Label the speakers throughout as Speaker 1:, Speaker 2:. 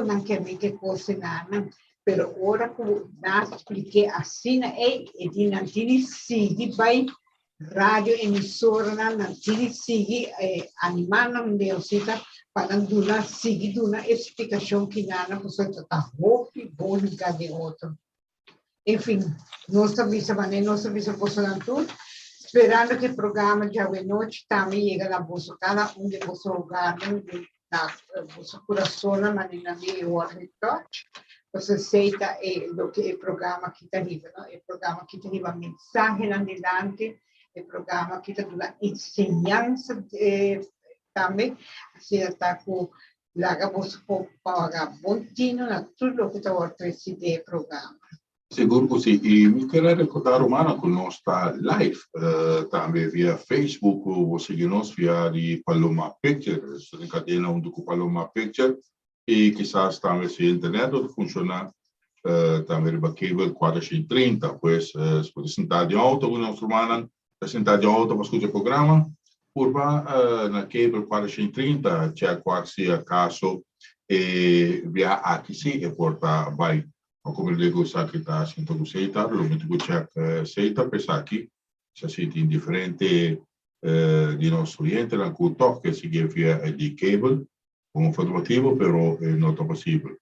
Speaker 1: não quer me que coisa nada, pero ora que nós expliquei assim, e não tem sigue vai rádio emissora não tem sigue animar não deu cita para dar seguir uma explicação que nada pessoa está roupa bom de outro. Enfim, nossa visa posso esperando que o programa de hoje noite também chegue na vossa casa, onde você lugar, na vosso coração, na maneira de World Touch. Você aceita o que o programa que está arriba, não? O programa que está arriba mensagem adelante, o programa que está dando ensinança também, assim está com laga você pagar bontinho na tudo o que está oferecido no programa.
Speaker 2: Seguro que sim. E me quero recordar Romana que nós está live também via Facebook, você nos via de Paloma Picture, essa cadena onde o Paloma Picture e quizás também se a internet funciona também para cable 430, pois se pode sentar de auto com nós Romana, sentar de auto para escutar o programa, por na cable 430, tinha quase acaso via aqui sim e porta vai. Como eu digo, aqui está sendo aceitado, o momento que eu aceita, pensar aqui, se aceita indiferente de nosso oriente, na cultura que se via de cable, como informativo, pero não está possível.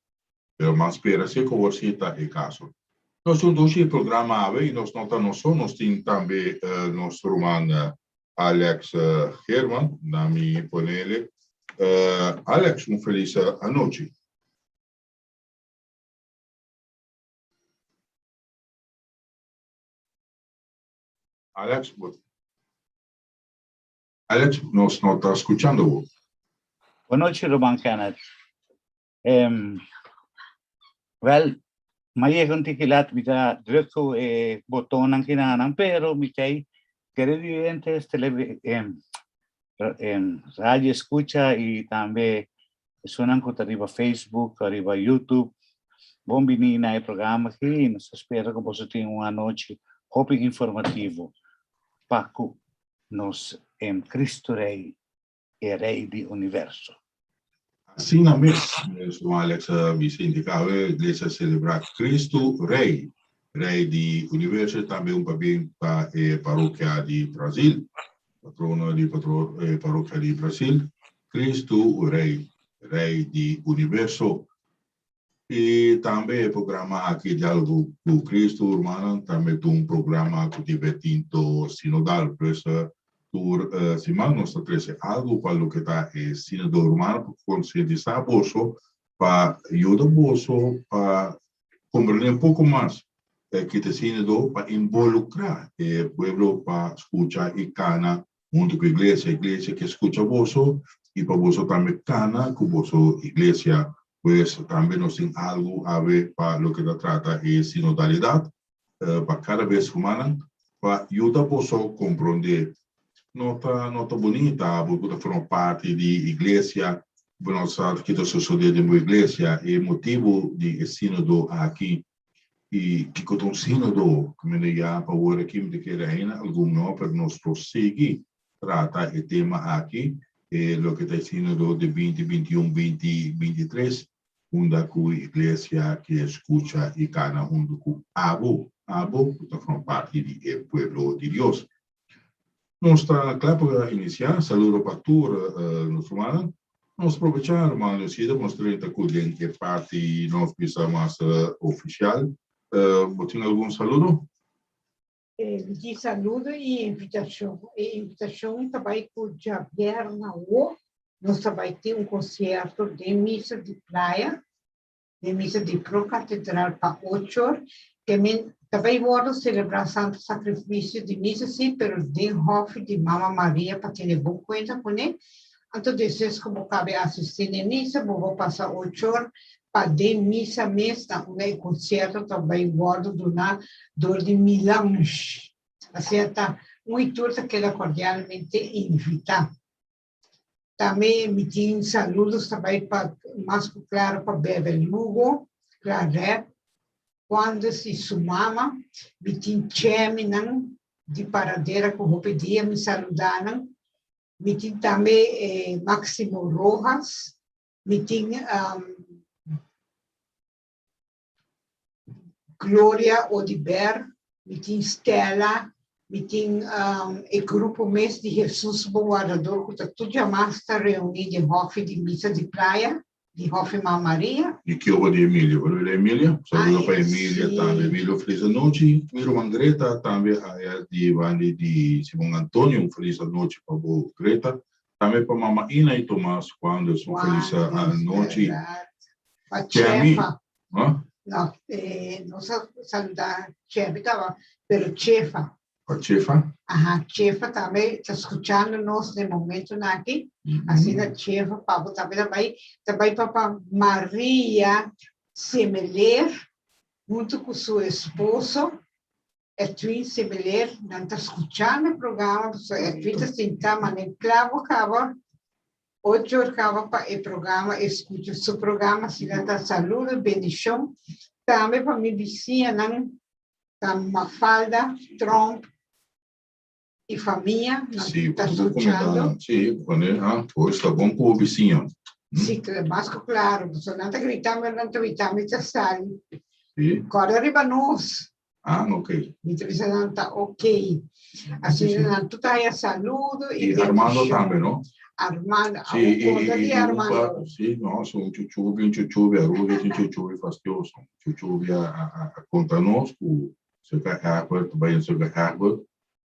Speaker 2: Pero mais espera se como você está em caso. Nós temos o programa AVE e nós não temos também nosso irmão Alex Herman, na minha panela. Alex, feliz noite. Alex, nós não está escutando.
Speaker 3: Boa noite, Roman Kenneth. Well, may kontikilat mika diretso botón ang kinanang pero mikay televidentes radio escucha y también suenan ko arriba Facebook, arriba YouTube. Bom vinina e programa aqui, nos espera que você tenha uma noite hoping informativo. Paco nos Cristo Rei e Rei do Universo.
Speaker 2: Assim mesmo, Alex, Vicente Cave, a igreja celebra Cristo Rei, Rei do Universo, também papel para a paróquia de Brasil, patrono de paróquia de Brasil, Cristo Rei, Rei do Universo. E também o programa aqui de algo do Cristo, irmã, também tem programa que divertido sinodal, por isso, se nós trazemos algo para o que está sinodal, irmã, para conscientizar você, para ajudar você, para compreender pouco mais que está sinodal, para involucrar o povo, para escutar e cana, junto com a igreja que escuta você, e para você também cana com você, igreja. Pues también nos tiene algo a ver para lo que se trata de sinodalidad, para cada vez humana, para ayudar a vosotros a comprender. Nota bonita, porque forma parte de iglesia, bueno, sabe que está sucediendo en la iglesia, el motivo de sínodo aquí, y que con un sínodo, como me llama, para ahora que me queda ainda, alguno, pero nos prosigue, trata el tema aquí, lo que está sínodo de 2021, 2023, onde a igreja que escuta e cana junto com Abo, que forma parte do povo de Deus. Nós está claro para iniciar, saludo para todos nos humanos. Nós aproveitar, irmão, se demonstrar que é parte nossa missa mais oficial. Tem algum saludo?
Speaker 1: De saludo e invitação. E invitação também com Javier Naô. Nós vai ter concerto de missa de praia, de missa de pro-catedral para 8 horas, que também vamos celebrar Santo Sacrifício de missa, sim, pero de Hof de Mama Maria, para ter boa conta com ele. Então, depois, como cabe assistir a missa, vou passar 8 horas para de missa mesmo, um concerto também vamos donar dor de Milange. Assim, está muito que ela cordialmente invita. Também me tinha saludos também para mais claro para Bebel Lugo, Claret, quando se sumava, me tinha Cheminan de Paradeira que eu pedia me saludaram, me tinha também Máximo Rojas, me tinha Glória Odiber, me tem Stella, me tem o grupo mês de Jesus Bom Guardador, que está tudo já está reunido em Hofe de Missa de Praia, de Hofe Maria.
Speaker 2: E que eu de Emília, vou ver Emília, saludo para Emília
Speaker 1: sim.
Speaker 2: também, Emília, feliz noite, Miro Greta também, a de Simão Antônio, feliz noite para o Greta, também para Mama Ina e Tomás, quando são feliz noite.
Speaker 1: Para Chefa.
Speaker 2: Não,
Speaker 1: não saludar Chefa, estava, pero Chefa.
Speaker 2: Para Chefa?
Speaker 1: Ajá, Chefa também está escutando nós no momento aqui. Assim, a Chefa, Pablo também para Maria Semeler, junto com seu esposo, Edwin Semeler, não está escutando o programa, Edwin está sentado, mas nem clavo, acaba, 8 horas acaba para o programa, escuta o seu programa, se dá saúde, bendição. Também para minha vizinha, Mafalda, Trump, e família, está escutando.
Speaker 2: Sim, hoje está bom com o vizinho.
Speaker 1: Sim, mas claro, você não está gritando, não está gritando, está saindo.
Speaker 2: Sim.
Speaker 1: Agora arriba nós.
Speaker 2: Ok.
Speaker 1: Então, você não está ok. Assim, tu está aí a saúde.
Speaker 2: E Armando também, não?
Speaker 1: Armando,
Speaker 2: sim,
Speaker 1: e Armando.
Speaker 2: Sim, nossa, chuchuve, a rua, chuchuve fastioso. Chuchuve a conta nós, se quer Herbert, vai ser Herbert,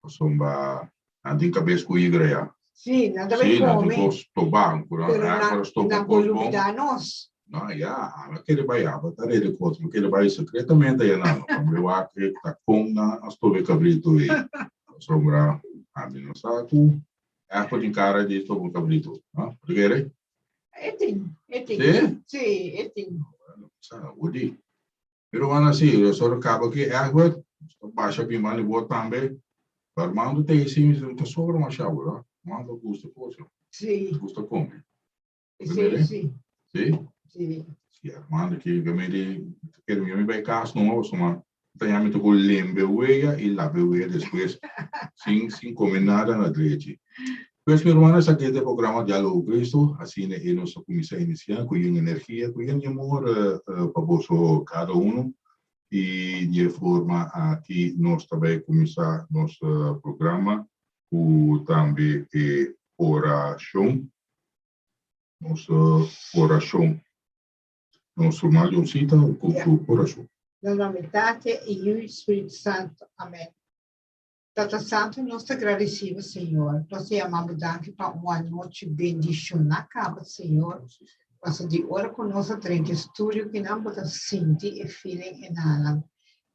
Speaker 2: somba, andem cabeça com a igreja.
Speaker 1: Sim, nada bem come.
Speaker 2: Sim, nada bem banco,
Speaker 1: na bolubida nós.
Speaker 2: Não, aquele vai tá ele conta, aquele vai secretamente aí não, eu acho que está com na estove cabrito e sombra, a mim não sabe, de cara de estove cabrito, não? Porque
Speaker 1: Sim. Sim.
Speaker 2: Saúde. Pero assim, eu só acaba que baixa bem mal e boa também. Armando tem sim, não sobra uma chave, não? Armando custa coisa.
Speaker 1: Sim.
Speaker 2: Custa come.
Speaker 1: Sim.
Speaker 2: Sim. Armando que realmente quero me vai caso não, só tem muito com lembeia e labeia depois sem comer nada na direita. Pues mi hermana está aquí este programa Diálogo Cristo, así en nuestra comisión inicial, con energía, con amor para cada uno. E de forma aqui nós também começar nosso programa com também oração, nossa oração, nosso malhãozita com oração.
Speaker 1: Na nome do Pai e do Espírito Santo. Amém. Tata Santo, nós te agradecemos, Senhor. Nós te amamos daqui para uma noite bendição na casa, Senhor. Passa de hora conosco durante o estúdio que não pode sentir e feeling em nada.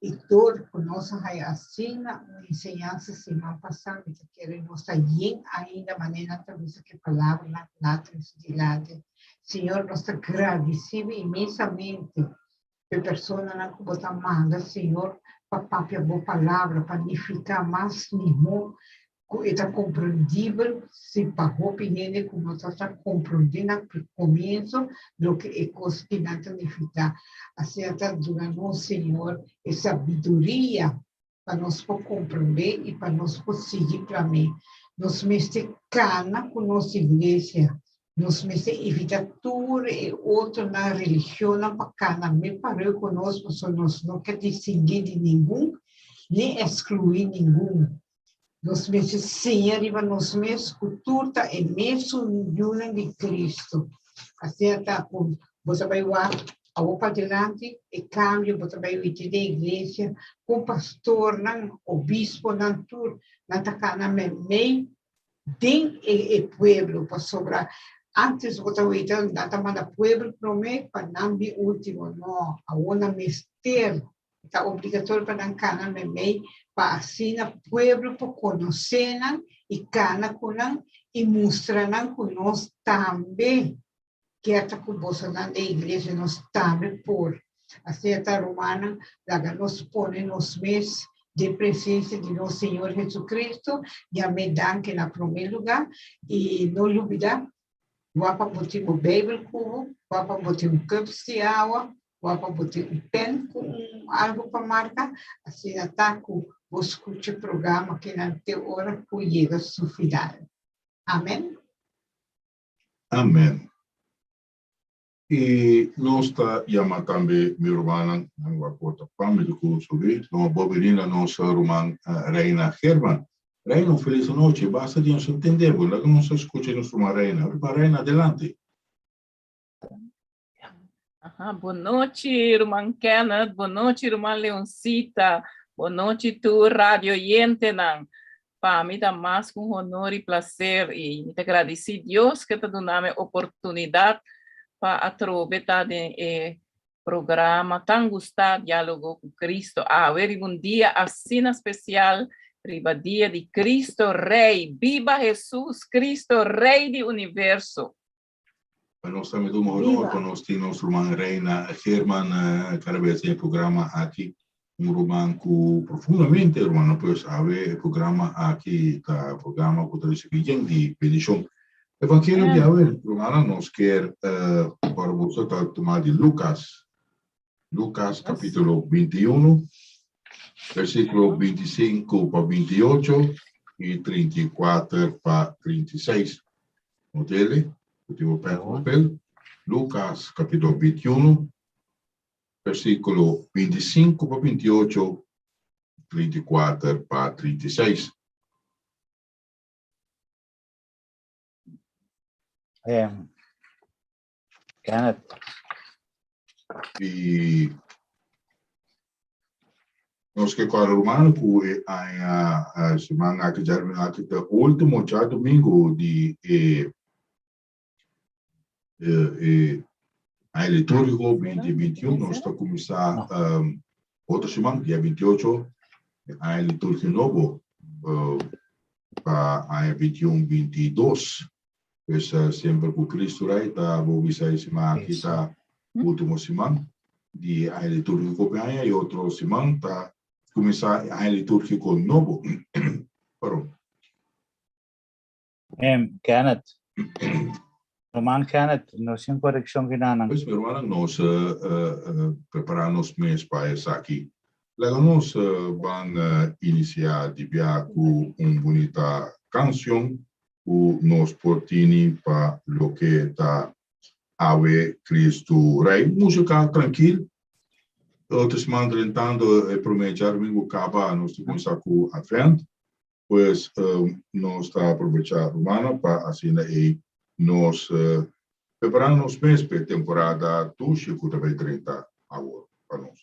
Speaker 1: E todo conosco aí assim uma ensinança semana passada que queremos estar bem ainda maneira talvez que palavra na tranquilidade. Senhor, nós te agradecemos imensamente pela pessoa na que você manda, Senhor, para a boa palavra, para não ficar mais nenhum. Está compreendível, se para a opinião que nós estamos compreendendo no começo, do que é coisa que não significa. Assim, durante o Senhor, é sabedoria para nós compreender e para nós seguir para mim. Nós mestre cana com nossa igreja, nós mestre evita tudo e outro na religião, para cana, me parou conosco, nós não quer distinguir de nenhum, nem excluir nenhum. Nós mesmos sim, arriba nós mesmos, cultura e mesmo união de Cristo. Assim, está com, você vai lá, a roupa adiante, e cambio, você vai ir da igreja, com pastor, não, o bispo, não, tudo, não está cá na meio, tem o pueblo, para sobrar. Antes, você vai ir, não está mandando pueblo para mim, para não vir último, não, a uma mister, está obrigatório para não cá na meio, para assim o povo para conhecer e cana com e mostrar com nós também que está com você na igreja nós também por assim a romana lá nos põe nos mês de presença de nosso Senhor Jesus Cristo e a me dá que na primeiro lugar e não olvidar vá para botar o Bíblia cubo vá para botar copo de água vá para botar pen com algo para marcar assim está com escute o programa que na hora que chega a sua final. Amém?
Speaker 2: Amém. Y nos llama también mi hermana, no importa para de curso, no boberina nos roman Reina Germán. Reina, feliz noche, basta de nos entender, bueno, que nos escuche nuestra Reina. Reina, adelante.
Speaker 4: Boa noite, irmã Kenneth. Boa noite, irmã Leoncita. Boa noite, tu rádio oyente. Para mim, dá mais com honor e prazer. E me agradeci a Deus que está dando a oportunidade para aproveitar o programa tão gostado, Diálogo com Cristo. Haver um dia assim especial, para o dia de Cristo Rei. Viva Jesus Cristo, Rei do Universo.
Speaker 2: Nós também damos honor para nós ter nosso irmã Reina Germán, cada vez tem programa aqui, irmão que profundamente, irmão, pois haver programa aqui, tá programa que traz de bendição. Evangelho de haver, irmã, nós quer para você tomar de Lucas capítulo 21, versículo 25 para 28 e 34 para 36. Notele? Último papel, Lucas capítulo 21, versículo 25 para 28, 34 para 36.
Speaker 3: Kenneth.
Speaker 2: E nós que com o romano que a semana que já o último já domingo de a litúrgico 2021, nós está começar outra semana, dia 28, a litúrgico novo para a 21, 22. Pues sempre com Cristo Rei, tá vou visar semana aqui tá último semana de a litúrgico bem e outro semana tá começar a litúrgico novo. Pronto.
Speaker 3: Kenneth. Roman Kenneth, nós temos correção que não.
Speaker 2: Pois, meu irmão, nós preparamos mês para isso aqui. Logo, nós vamos iniciar de viajar com uma bonita canção, o nos portini para lo que está Ave Cristo Rei. Música tranquila. Outros mandam tentando prometer domingo acaba nós começar com a frente. Pois nós está aproveitando romana para assim aí nós preparamos mês para temporada do Chico também 30 agora para nós.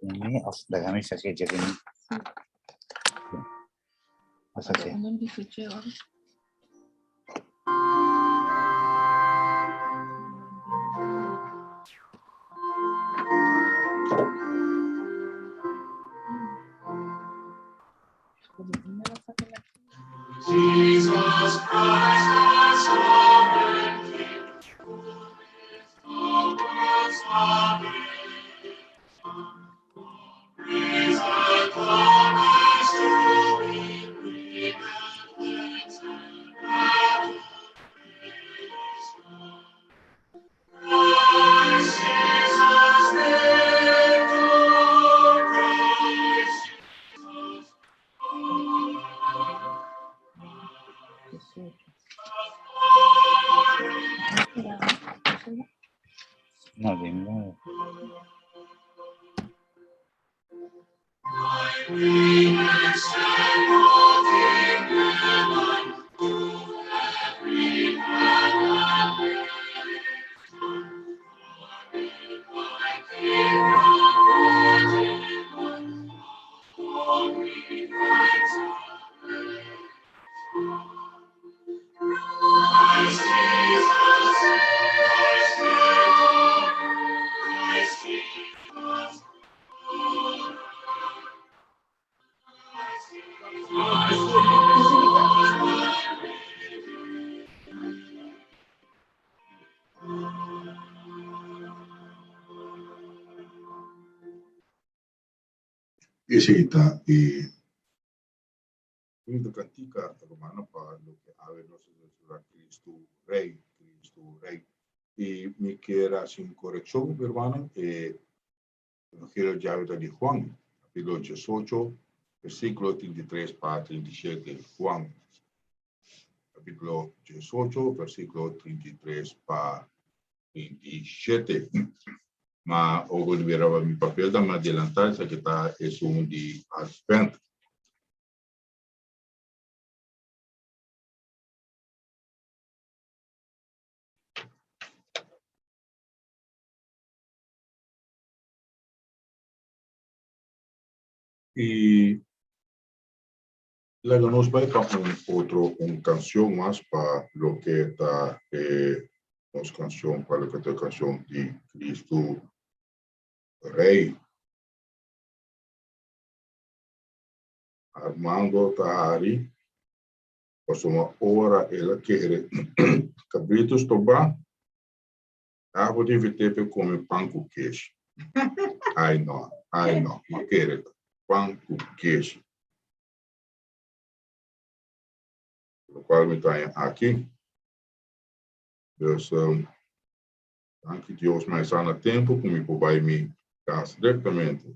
Speaker 3: Ini off dah kami sakit jadi ni. Masa sih?
Speaker 5: Jesus Christ, our sovereign King, who is the world's salvation. Praise our God, as to be free and thanks and adoration. Christ Jesus, Victor, Christ Jesus,
Speaker 3: No, dime.
Speaker 2: Ese está una cantica romana para lo que ave nos Cristo Rey. Y me quiera sin corrección, mi hermano, Evangelio de Juan, capítulo 18, versículo 33 para 37. Juan, capítulo 18, versículo 33 para 37. Mas eu liberava meu papel da me adiantar, isso aqui está é um de Advent. E luego nos vai para uma canção mais para o que está nossa canção, para o que está a canção de Cristo Rei. Armando Tahari, passou uma hora, ela quer cabritos tobar, água de vitepe come pão com queijo. Ai não, mas quer pão com queijo. O qual me está aqui. Deus, que Deus mais sana tempo, comigo vai me dar diretamente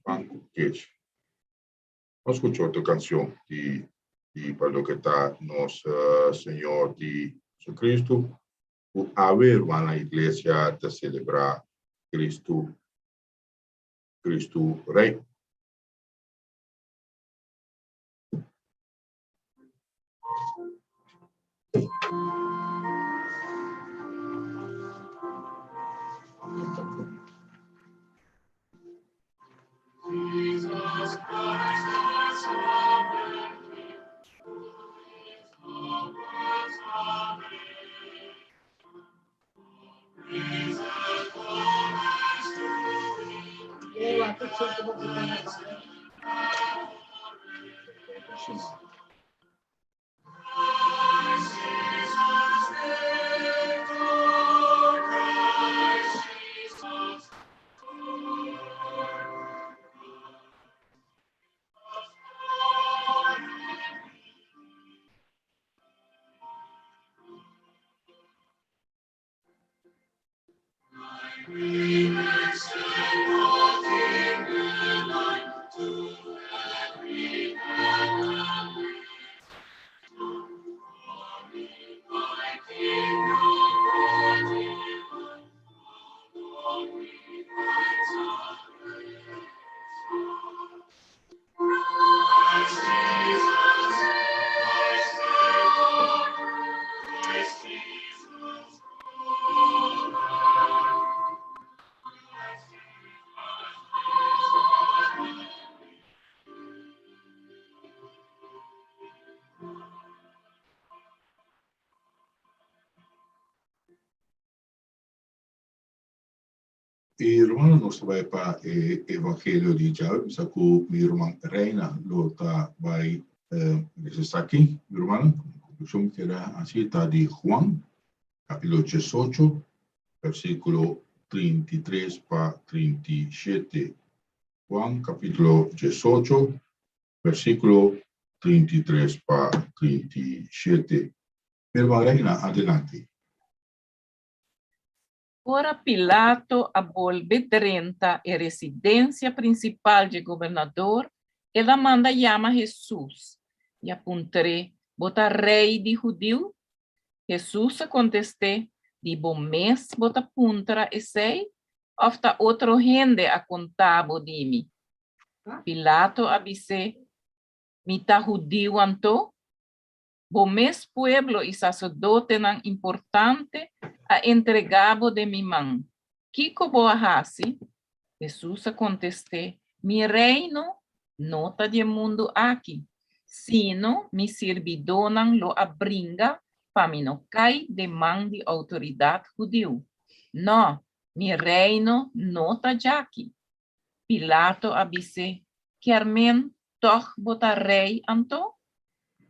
Speaker 2: pão com queijo. Vamos escutar outra canção de para o que está nosso Senhor de Jesus Cristo. O haver van na igreja de celebrar Cristo Rei.
Speaker 5: Jesus Christ, our sovereign King, who is the world's praise and glories to thee.
Speaker 1: Eu acho que eu vou ficar na barra.
Speaker 5: Christ Jesus, Victor, Christ Jesus,
Speaker 2: E irmão, nós vai para o Evangelho de João, saco minha irmã Reina, lota vai está aqui, minha irmã, conclusão que era assim, está de Juan, capítulo 18, versículo 33 para 37. Juan, capítulo 18, versículo 33 para 37. Minha irmã Reina, adelante.
Speaker 4: Ora Pilato a volve 30 e residência principal de governador, ela manda chama Jesus e apuntere bota rei de judeu. Jesus conteste de bom mês bota puntra e sei, ofta outro rende a contabo de mim. Pilato abise mita judeu anto, bom mês pueblo e sacerdote nan importante a entregabo de mi mão. Kiko boa hasi? Jesus conteste, mi reino nota de mundo aqui, sino mi servidonam lo abringa para mi no cai de mão de autoridade judeu. No, mi reino nota de aqui. Pilato abise, quermen toch bota rei anto?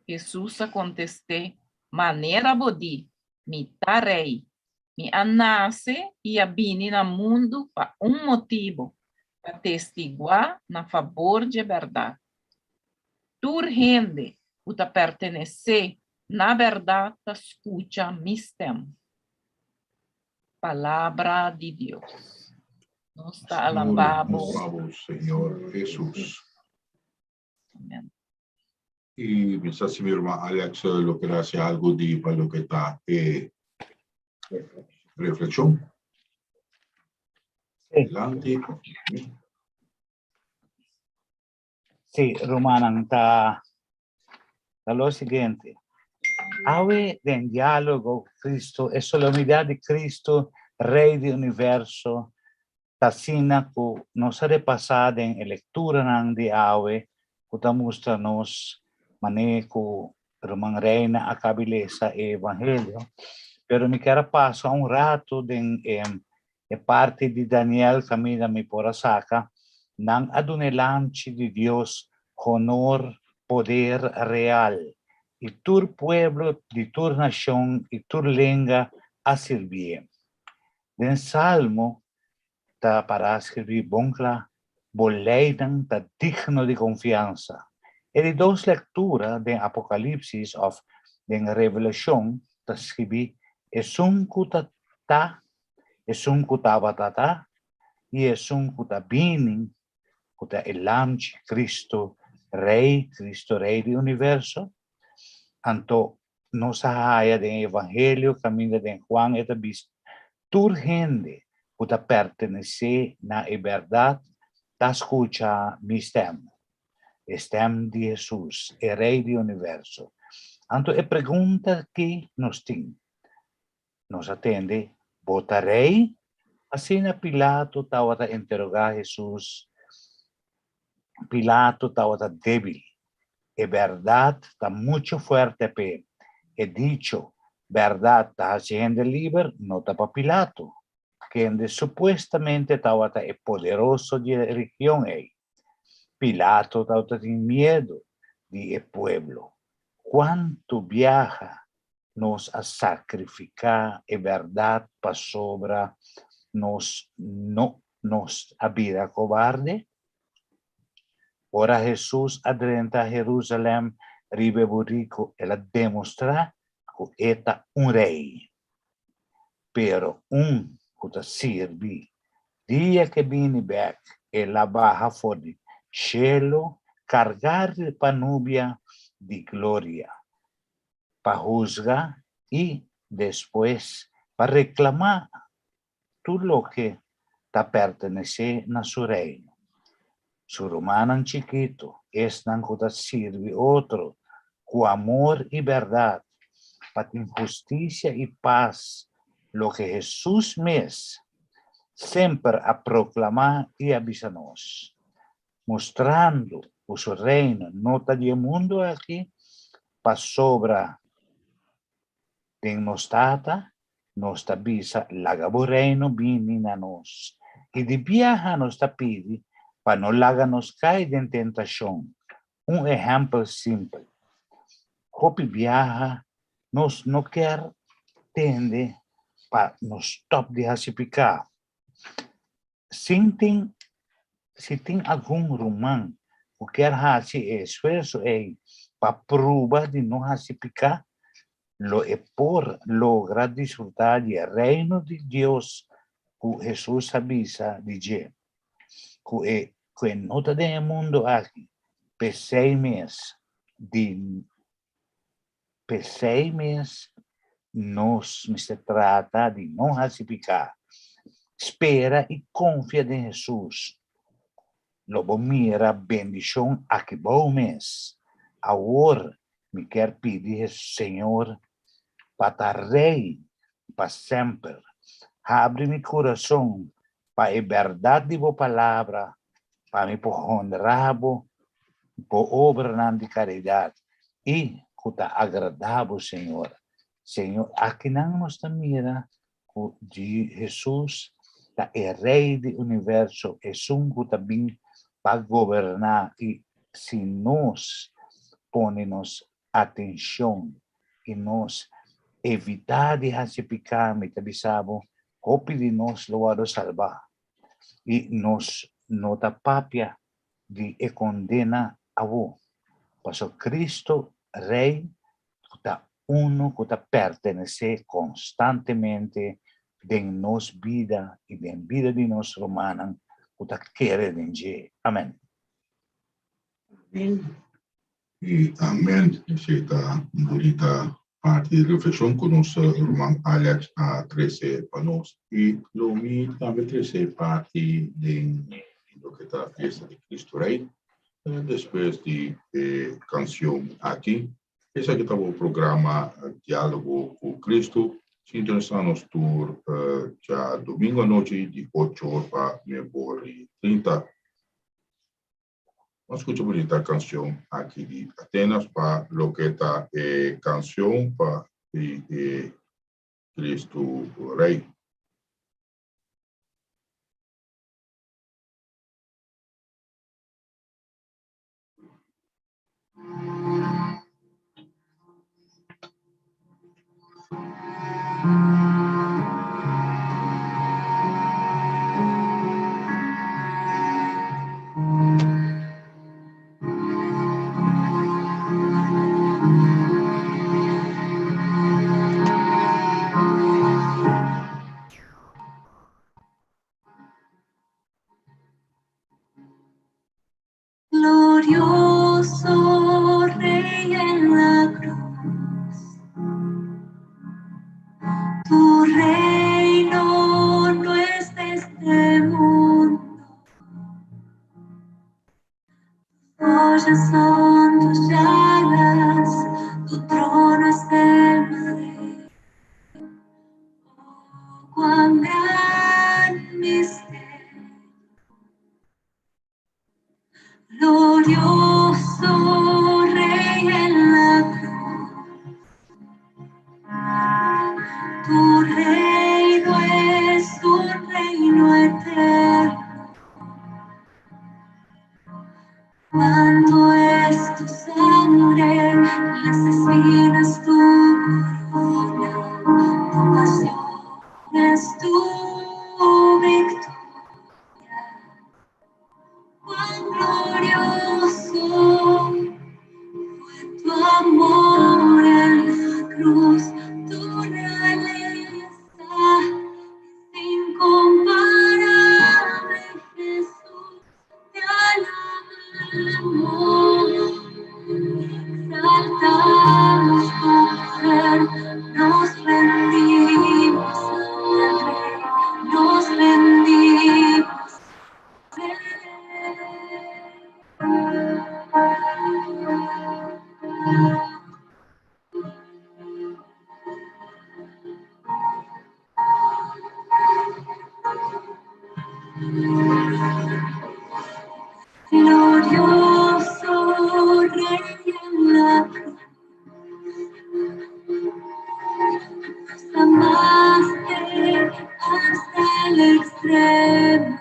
Speaker 4: Jesus conteste, maneira bodi, mi ta rei. Mi nasce e abini na mundo para motivo, para testiguar na favor de verdade. Tur rende, uta pertenece, na verdade, escuta mistem. Palavra de Deus. Nos está alambado.
Speaker 2: Senhor Jesus.
Speaker 4: Amen.
Speaker 2: Y quizás si mi hermano Alex lo que hace algo de para lo que está reflexión.
Speaker 3: Sí.
Speaker 2: Adelante.
Speaker 3: Sí, Romanang, lo siguiente. Ave del diálogo Cristo es la unidad de Cristo, Rey del universo. Tasina ku nos ha repasado en lectura de ave, que muestra nos manejo Roman Reina a cabileza e evangelio. Pero me quiero pasar un rato de parte de Daniel Camila mi porasaka, nang adunelanchi de Dios, honor, poder real. Y tu pueblo, de tu nación, y tu lengua a servir. En Salmo, ta para escribir boncla, boleiden ta digno de confianza. Y de dos lecturas de Apocalipsis of de Revelación, ta escribir, es un kutata, es un kutabatata, y es un kutabinin, kuta elamchi Cristo Rey del universo. Anto nos haya de Evangelio, camino de Juan, eta bis turgente, puta pertenece na verdad, ta escucha mi stem de Jesús, el Rey del universo. Anto e pregunta que nos atende, votarei? Assim na Pilato estava a interrogar Jesus. Pilato estava débil. É verdade, está muito forte, pe. É dicho, verdade, está sendo livre, não está para Pilato. Quem supostamente estava é poderoso de religião. Pilato estava com medo de pueblo. Quanto viaja nos a sacrificar é verdade para sobra nos a vida cobarde. Ora Jesús adentra a Jerusalém, ribe rico, ela demonstra que era un rey. Pero que sirve, dia que viene back, ela baja for de cielo, cargar de panubia de gloria, para juzgar y después para reclamar todo lo que te pertenece a su reino. Su romano chiquito es nan que sirve otro, con amor y verdad, para justicia y paz, lo que Jesús mes siempre a proclamar y avisarnos, mostrando que su reino no está de mundo aquí, para sobra de nos avisa lagabo reino vini na nos, y de viaja nos pidi, para no láganos caer en tentación. Un ejemplo simple. Hopi viaja, nos no quer tende para nos stop de rasipicar. Si tem algum romano que quer fazer esforço para provar de não rasipicar, lo é por lograr disfrutar del reino de Dios que Jesús avisa de que no está en el mundo aquí, por 6 meses, nos se trata de não rasipicar. Espera e confia em Jesus. Lobo mira bendição aqui bom mês. Agora me quer pedir, Senhor, para estar rei para sempre. Abre meu coração para a verdade de boa palavra, para me honrar, por obra de caridade e que está agradável, Senhor. Senhor, aqui não nos mira de Jesus, é Rei do universo, é que também para governar e se nós ponemos atenção e nós evitar de rasipicar, me tabisabo, hope de nós loado salvar e nos nota papia de condena a vos. Paso Cristo, Rei, uno que pertenece constantemente de nos vida y de vida de nos romanos que quiere de Amén.
Speaker 1: Amén.
Speaker 2: Y amén. Esta bonita parte de reflexión con nuestro hermano Alex a 13 panos. Y lo mismo también 13 parte de lo que está la fiesta de Cristo Rey. Después de canción aquí. Esse que estava o programa Diálogo com Cristo. Sintonizamos por já domingo à noite, de 8 horas para 9h30. Vamos escutar bonita canção aqui de Atenas para lo que está canção para Cristo Rei.
Speaker 6: Glorioso Rey en la cruz, tu reino no es de este mundo, joyas son tus llagas, tu trono es el madero. Oh, cuán gran misterio. Glorioso Rey en la cruz, tu reino es un reino eterno. Cuánto es tu sangre, las espinas tu corona, tu pasión es tu victoria. Cuán glorioso fue tu amor en la cruz, tu realeza es incomparable, Jesús, te alabamos, exaltamos tu poder, nos rendimos al Rey, nos rendimos. Glorioso Rey en la cruz, nos amaste hasta el extremo.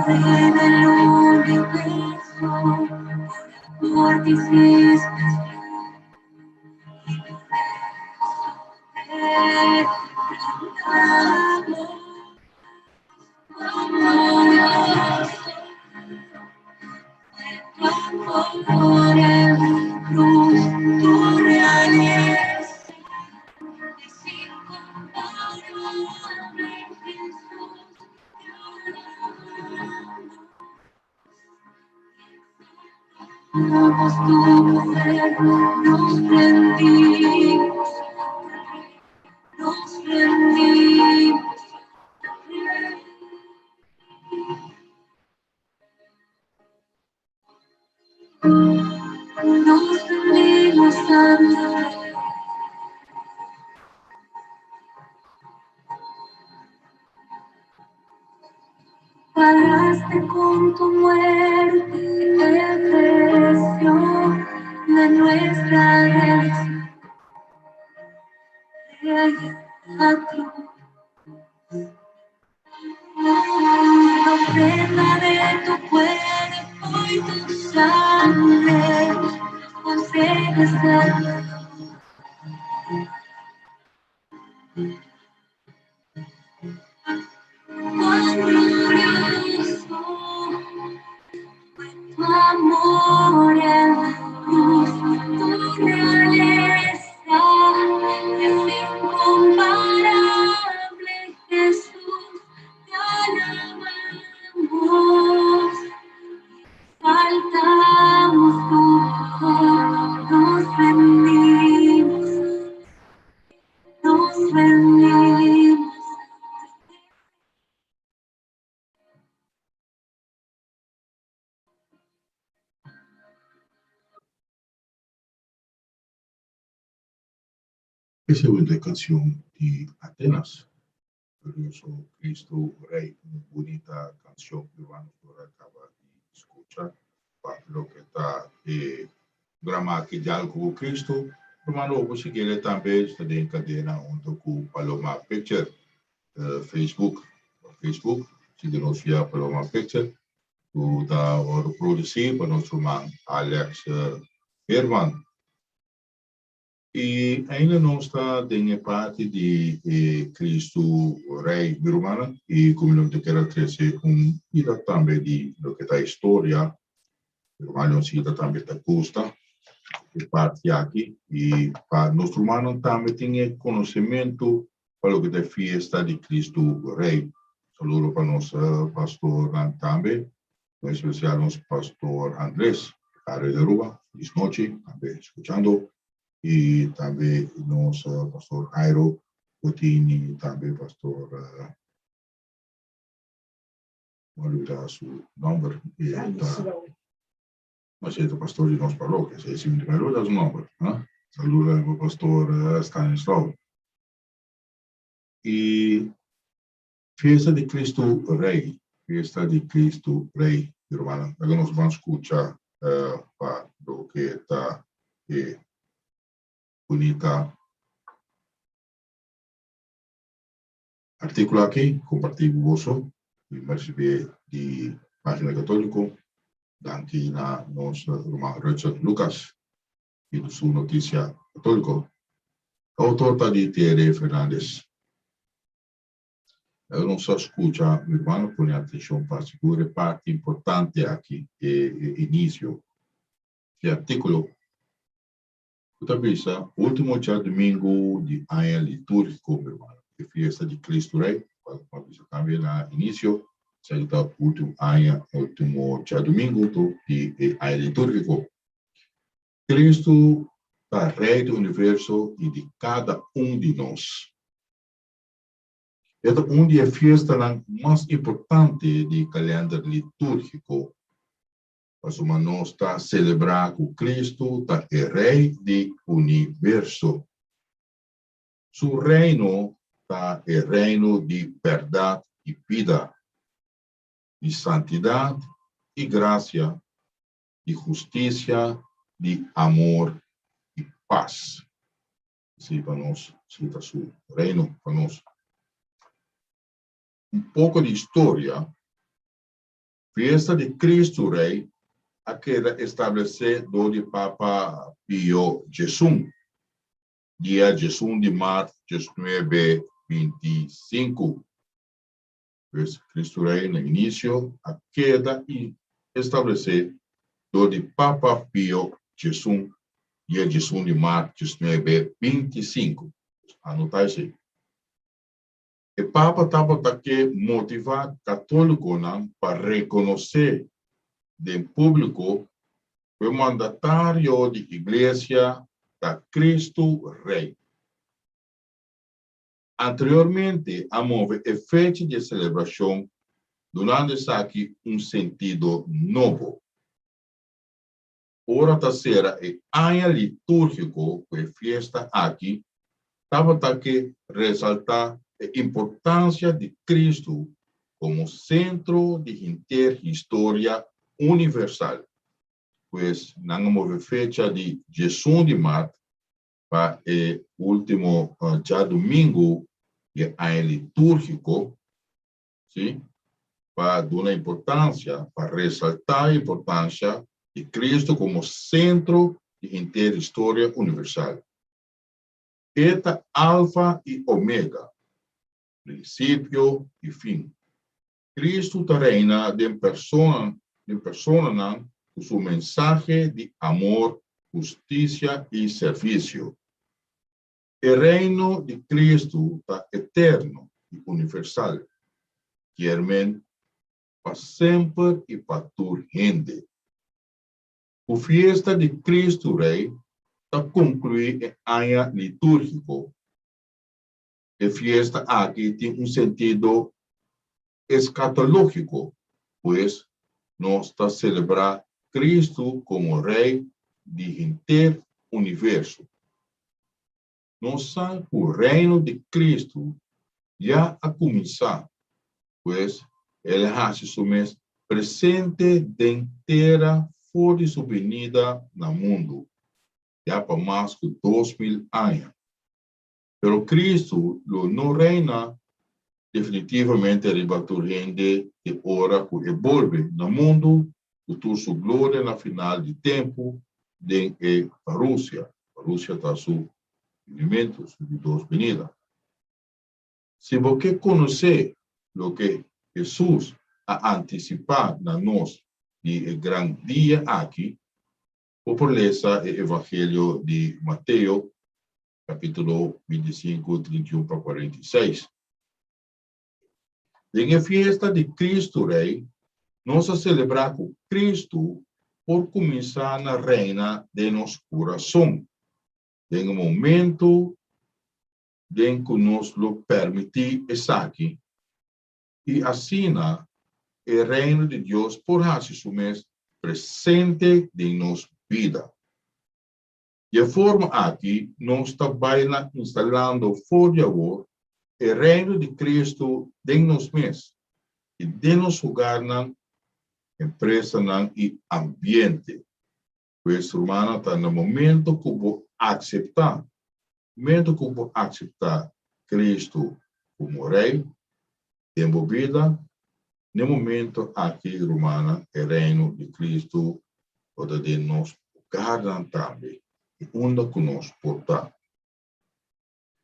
Speaker 6: Rey del universo, por ti hiciste cantamos. Tu amor en la cruz, tu realeza es incomparable, Jesús, te alabamos tu poder, nos rendimos, nos rendimos. Nos rendimos ante pagaste con tu muerte el precio de nuestra redención. Rey en la cruz, la ofrenda de tu cuerpo y tu sangre concede salvación. Cuán glorioso fue tu amor en la cruz, tu realeza es incomparable, Jesús, te alabamos, exaltamos.
Speaker 2: Esa es una canción de Atenas. Glorioso Cristo Rey, una bonita canción que vamos a acabar de escuchar. Lo que está grama que ya algo Cristo, hermano, pues si quiere también está en cadena junto con Paloma Picture, Facebook, si de nos via Paloma Picture, tú está producido por nuestro man Alex Herman. E ainda não está em parte de Cristo Rei Birmana e como não te quero trazer vida também de lo que está história, Birmana cita também da custa, de parte aqui e para nosso humano também tem conhecimento para o que é festa de Cristo Rei. Saludo para nosso pastor também, em especial nosso pastor Andrés, Cara de Aruba, feliz noite, também escutando. Y también nos pastor Jairo Coutinho, también pastor, no olvidar su nombre, no sé, el pastor de nos parroquias, si me olvidar su nombre, saluda al pastor Stanislav. Y fiesta de Cristo Rey, hermano, que nos van a escuchar para lo que está bonita artículo aquí, compartir gozo, y recibir de página católico, aquí na nos hermano Richard Lucas, y su noticia católico. Autor de Thierry Fernández. Nos escucha, mi hermano, con atención para segura parte importante aquí, inicio. El artículo utiliza último dia domingo de año litúrgico, mi hermano, de fiesta de Cristo Rey, cuando también al inicio, se está último año, último dia domingo de año litúrgico. Cristo está Rey do universo e de cada de nós. Esta dia fiesta mais importante do calendário litúrgico. Mas o nós está celebrar que Cristo está Rei do universo. Su reino está reino de verdade e vida, de santidade e graça, de justiça, de amor e paz. Assim, para nós, cita su reino para nós. Pouco de história. Fiesta de Cristo Rei, aquela estabelecida do Papa Pio XI, dia 19 de março de 1925. Cristo Rei, no início, aquela estabelecida do Papa Pio XI, dia 19 de março de 1925. Anotar isso aí. O Papa estava aqui motivado católico para reconhecer em público o mandatário da Igreja da Cristo Rei. Anteriormente, houve efeito de celebração, dando-se aqui sentido novo. Ora terceira é ano litúrgico, que festa aqui, estava aqui ressaltar a importância de Cristo como centro de interhistória universal, pois não houve fecha de 19 de março para o último dia domingo de ano litúrgico, sim, para dar importância, para ressaltar a importância de Cristo como centro de interhistória universal. Eta alfa e omega, princípio e fim. Cristo reina de persona com sua mensagem de amor, justiça e serviço. O reino de Cristo está eterno e universal, germen para sempre e para toda gente. A fiesta de Cristo Rei está concluída em ano litúrgico. A fiesta aqui tem sentido escatológico, pois nós está celebrar Cristo como Rei do inteiro universo. nossa, o reino de Cristo já a começar, pois ele hace su mes presente de inteira for de sua venida no mundo, já para mais de 2000 anos. Pero Cristo não reina definitivamente ribaturrende de hora que evolve no mundo, por sua glória na final de tempo, de a Rússia. A Rússia está su movimento, su de dos venidas. Se você conhecer o que Jesus a antecipar na nós de grande dia aqui, por ler o Evangelho de Mateus, capítulo 25, 31 para 46. Em a festa de Cristo Rei, nós celebramos com Cristo por começar na reina de nosso coração, em um momento em que nos lo permite estar aqui. E assim, o reino de Deus por hacer mês presente em nossa vida. De forma aqui, nós também instalando por agora o reino de Cristo em nosso mês e de nosso lugar na empresa e ambiente. Pois, irmã, está no momento que vou aceitar, Cristo como Rei, em vida. No momento aqui, irmã, o reino de Cristo pode de nos guardar também, e onde que nos portar.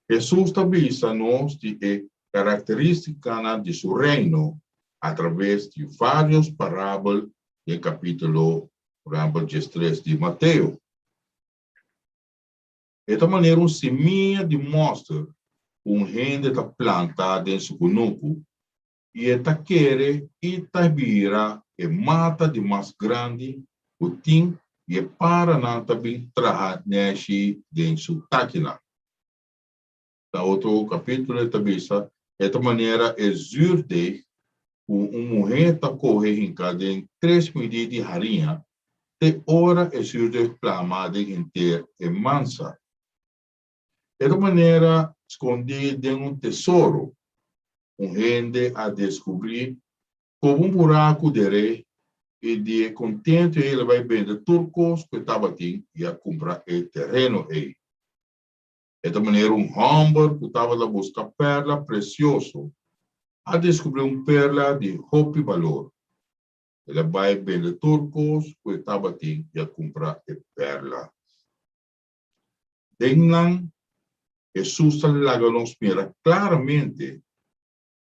Speaker 2: Jesus estabiliza-nos de características de seu reino através de várias parábolas do capítulo 13 de Mateus. Desta maneira, semente demonstra gente está plantada em seu conuco e está querer e está vira e mata de mais grande o tim e para não também trabalhar nesse em sua táquina. No outro capítulo, desta maneira, exurde mulher está correndo em cada 3 medidas de harinha, de hora exurde clamada inteira e mansa. Desta maneira, escondida em tesouro, gente a descobrir como buraco de rei e de contente ele vai vender turcos que estava e a comprar o terreno aí. Desta maneira, homem que estava a buscar perla preciosa, a descobrir perla de alto valor. Ele vai vender turcos que estava e a comprar a perla. Dennan, Jesus nos mira claramente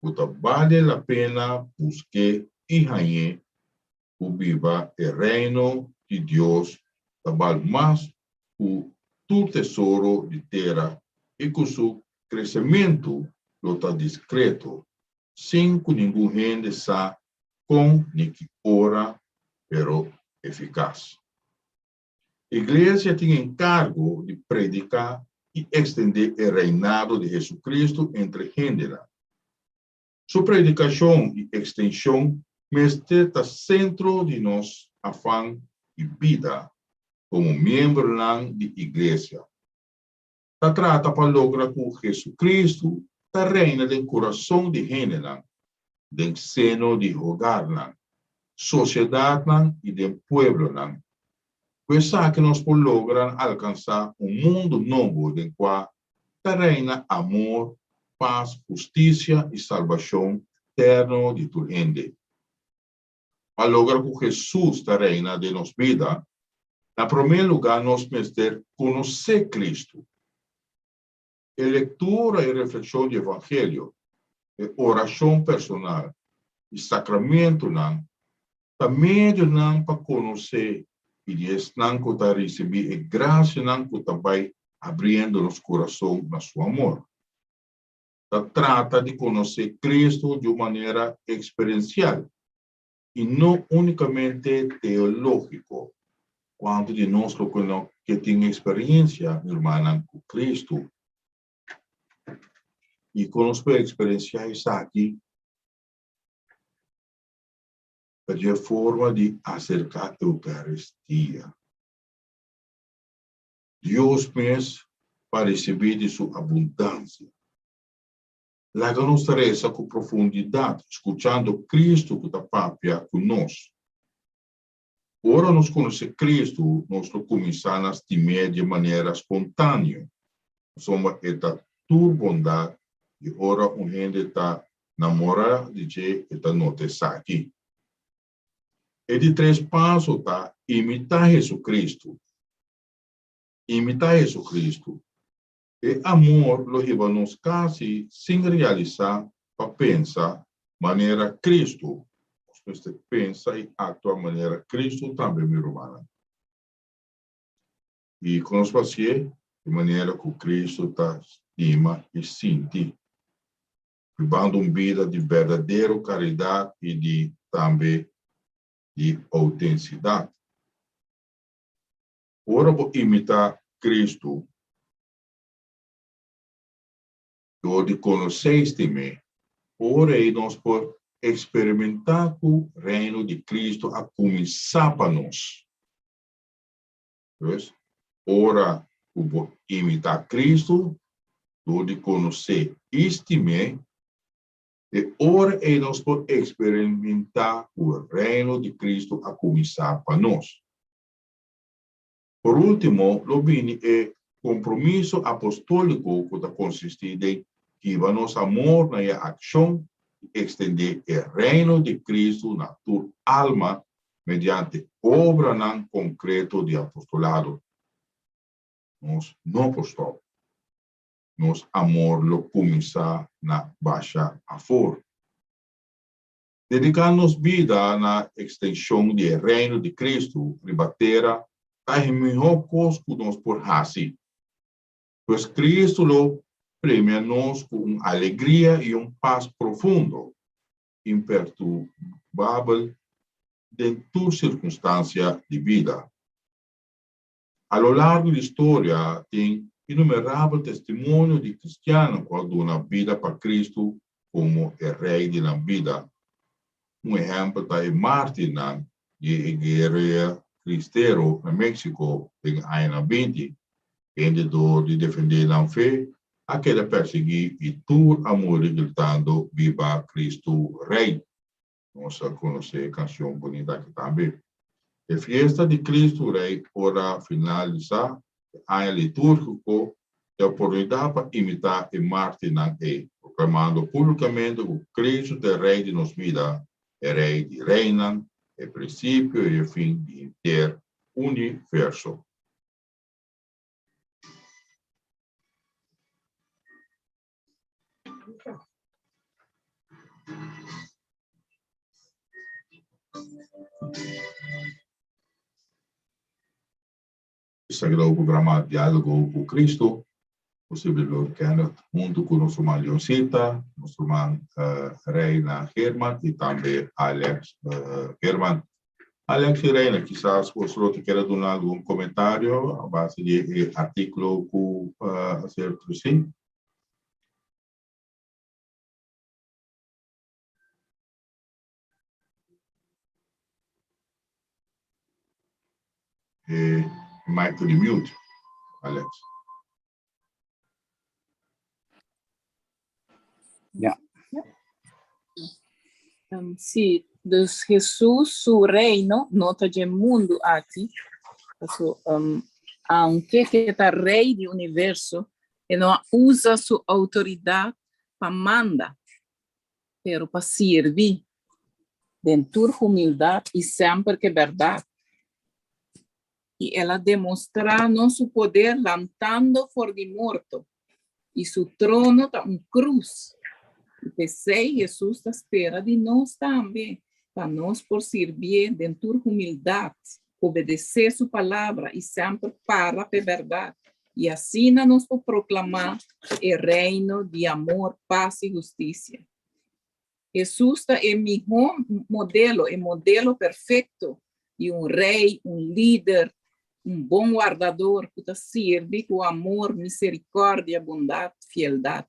Speaker 2: que vale a pena buscar e ganhar o viva o reino de Deus, vale mais o tu tesouro de terra e com seu crescimento lo está discreto, sem que ninguém gente sa com nem que ora, pero eficaz. A igreja tem encargo de predicar e estender o reinado de Jesucristo entre gêneros. Sua predicação e extensão está centro de nosso afã e vida como membro da igreja. Se trata para lograr que Jesucristo reina no coração de gênero, no seno de hogar, sociedade e do pueblo. Pues que nós lograr alcançar mundo novo em qual reina amor, paz, justiça e salvação eterno de tu gente. Para lograr que Jesus reina de nossa vida, em primeiro lugar, nós precisamos conhecer Cristo. A leitura e reflexão do Evangelho, a oração personal e sacramento, também para conhecer e não que receber a graça que também abrindo nosso coração na seu amor. Se trata de conhecer Cristo de maneira experiencial e não unicamente teológico. Quanto de nós que tem experiência, irmã, com Cristo, e conosco experienciais aqui, a forma de acercar a Eucaristia. Deus mesmo para receber de sua abundância. Larga nossa reza com profundidade, escutando Cristo que está papia conosco. Ora nós conhecemos Cristo, nós começamos a estimar de maneira espontânea. Somos esta tua bondade e ora gente está namorada de que está notando aqui. E de 3 passos está imitar Jesus Cristo. Imitar Jesus Cristo. E amor lo leva-nos quase sem realizar para pensar maneira Cristo. Você pensa e atua maneira Cristo também me romana. E com os pacientes, de maneira que Cristo está estima e sente, vivendo uma vida de verdadeira caridade e de também de autenticidade. Ora, vou imitar Cristo, eu de conhecer este ora aí nós podemos experimentar o reino de Cristo a começar para nós. Ora, eu vou imitar Cristo, eu de conhecer este e ora aí nós podemos experimentar o reino de Cristo a começar para nós. Por último, lo vini é compromisso apostólico que consiste em que vamos amor na ação e estender o reino de Cristo na tua alma mediante obra não concreta de apostolado. Nós não apostol. Nós amor lo começar na baixa afora. Dedicar-nos vida na extensão do reino de Cristo, ribatera a melhor coisa que nós podemos fazer. Pois Cristo lo premia nos com alegria e paz profundo, imperturbável em toda circunstância de vida. A lo largo da história, tem inumerável testemunho de cristianos que dão a vida para Cristo como o rei da vida. Exemplo é Martin, de guerreiro cristero no México em ano 20, vendedor de defender a fé, aquele perseguir e todo amor gritando viva Cristo Rei. Nós conhecemos a canção bonita aqui também. A festa de Cristo Rei, ora finalizar, ano litúrgico, é a oportunidade para imitar e Martin proclamando publicamente o Cristo é Rei de nossa vida, é Rei de reina, é princípio e fim de inteiro universo. Esse é o programa Diálogo com Cristo. Você pode ver junto com nosso irmão Leoncita, nosso irmão Reina Herman e também Alex Herman. Alex e Reina, quizás você queira dar algum comentário a base de artículo que acerca de si. Michael de mute, Alex.
Speaker 3: Yeah.
Speaker 4: Sí, dus Jesús, su reino, nota de mundo aquí, aunque está rey del universo, él no usa su autoridad para mandar, pero para servir, dentro de humildad y siempre que verdad. Y ela demonstrará su poder levantando for de morto, e su trono está cruz. E pensei, Jesus está espera de nós também, para nós por servir dentro de humildade, obedecer sua palavra e sempre para a verdade. E assim nós por proclamar o reino de amor, paz e justiça. Jesus está o melhor modelo, o modelo perfeito de rei, líder, bom guardador que serve com amor, misericórdia, bondade, fieldade.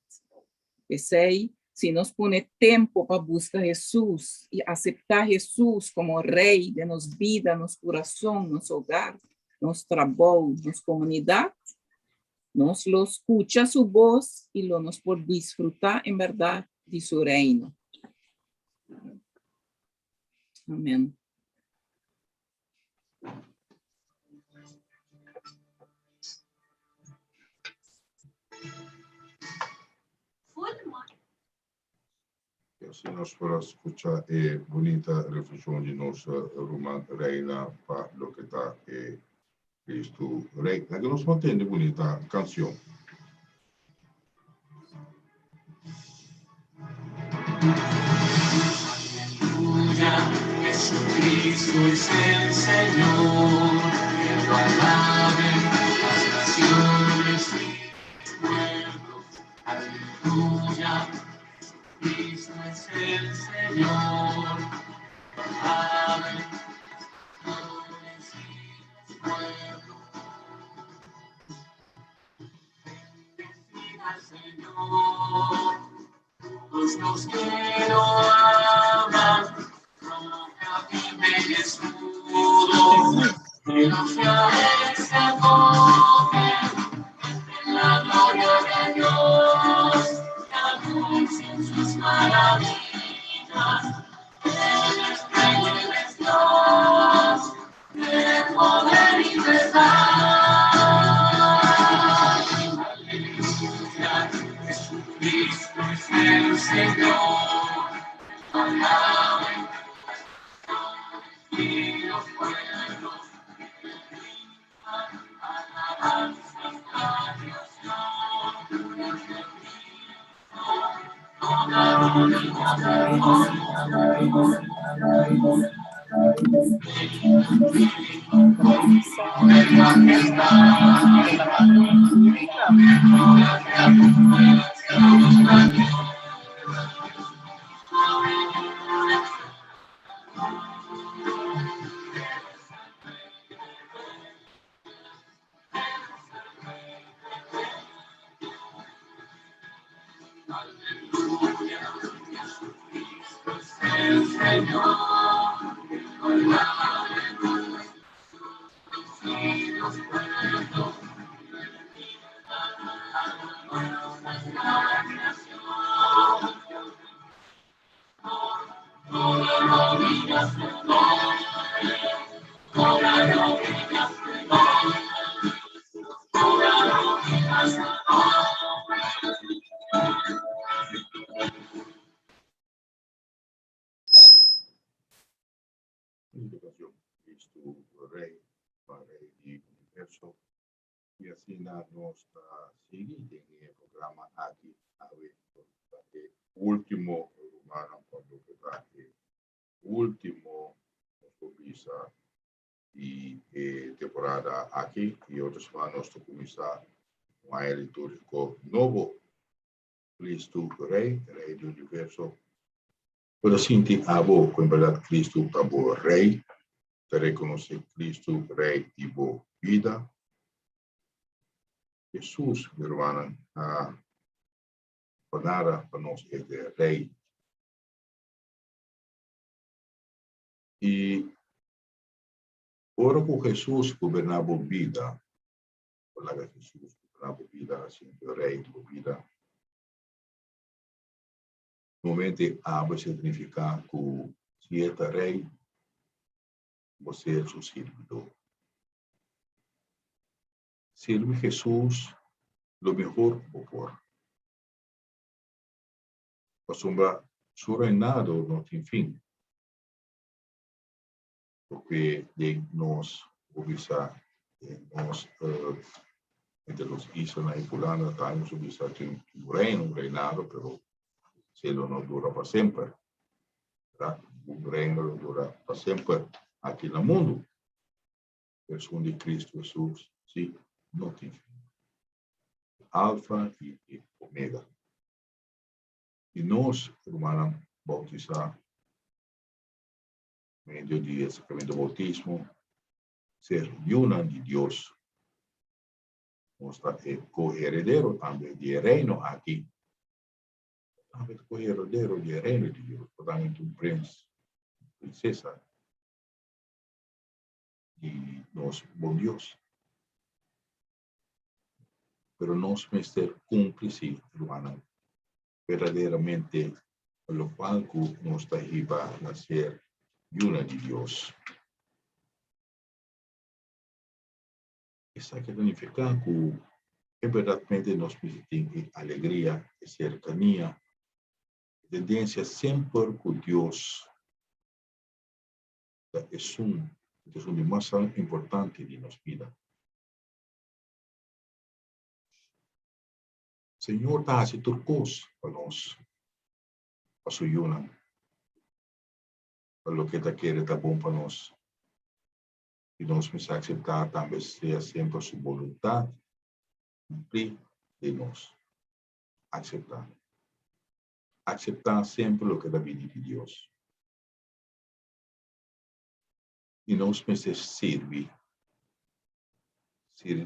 Speaker 4: Pensei, se nós põe tempo para buscar Jesus e aceitar Jesus como rei de nossa vida, nosso coração, nosso hogar, nosso trabalho, nossa comunidade, Nos lo escucha su voz y lo nos por disfrutar en verdad de su reino. Amén.
Speaker 2: E assim nós vamos escutar bonita reflexão de nossa irmã Reina para o que está Cristo Rei. Que nós mantemos bonita canção.
Speaker 5: Aleluya, Jesucristo es el Señor, que lo alaben las naciones y los pueblos. Aleluya, Cristo es el Señor, lo alaben las naciones y los pueblos. Bendecida al Señor, todos los que lo aman. Y escudo, que los fieles se acogen en la gloria de Dios, que anuncien sus maravillas. Él es Rey, Él es Dios, de poder y verdad. Aleluya, Jesucristo es el Señor, alaben y los pueblos alabanzas a Dios, el Señor, y los pueblos
Speaker 2: Canção Cristo Rei, para Rei do Universo. E assim nós seguimos o programa aqui, a ver, o último romano, quando está o último visa e temporada aqui, e outros vamos começar um ano litúrgico novo, Cristo Rei, Rei do Universo. Pero sinti abo, com verdade, Cristo abo Rei, te reconhecer Cristo Rei e boa vida. Jesus, meu irmão, para nós é Rei. E ora com Jesus governava a vida, falava Jesus governava a vida, assim, Rei da vida. Normalmente, abo significa que se é Rei, você é seu servidor. Sirve Jesus lo mejor por. Sombra, su reinado no tem fim. Porque nos obisa, entre los Isla y Fulana, estamos obisa tem um reinado, pero cielo não dura para sempre. O reino dura para sempre aqui no mundo. Persona de Cristo Jesus, sim, não tem fim. Alfa e Omega. E nós, hermanos, bautizar, meio de sacramento do bautismo, ser una de Deus. Nós co-heredero também de reino aqui. Também co-heredero de reino de Deus, portanto, um príncipe, princesa de nosso bom Deus. pero nos ser cúmplice, hermana, verdaderamente, lo cual nos ayuda a ser una de Dios. Isso aqui significa que verdadeiramente nós tem alegria e cercania, tendência sempre com Deus é o mais importante de nossa vida. O Senhor está a turcos para nós, para sua yuna, para o que está querendo está bom para nós. E nós precisamos aceitar também seja sempre a sua vontade, cumprir de nós. Aceitar. Aceitar sempre o que é da vida de Deus. E nós precisamos servir.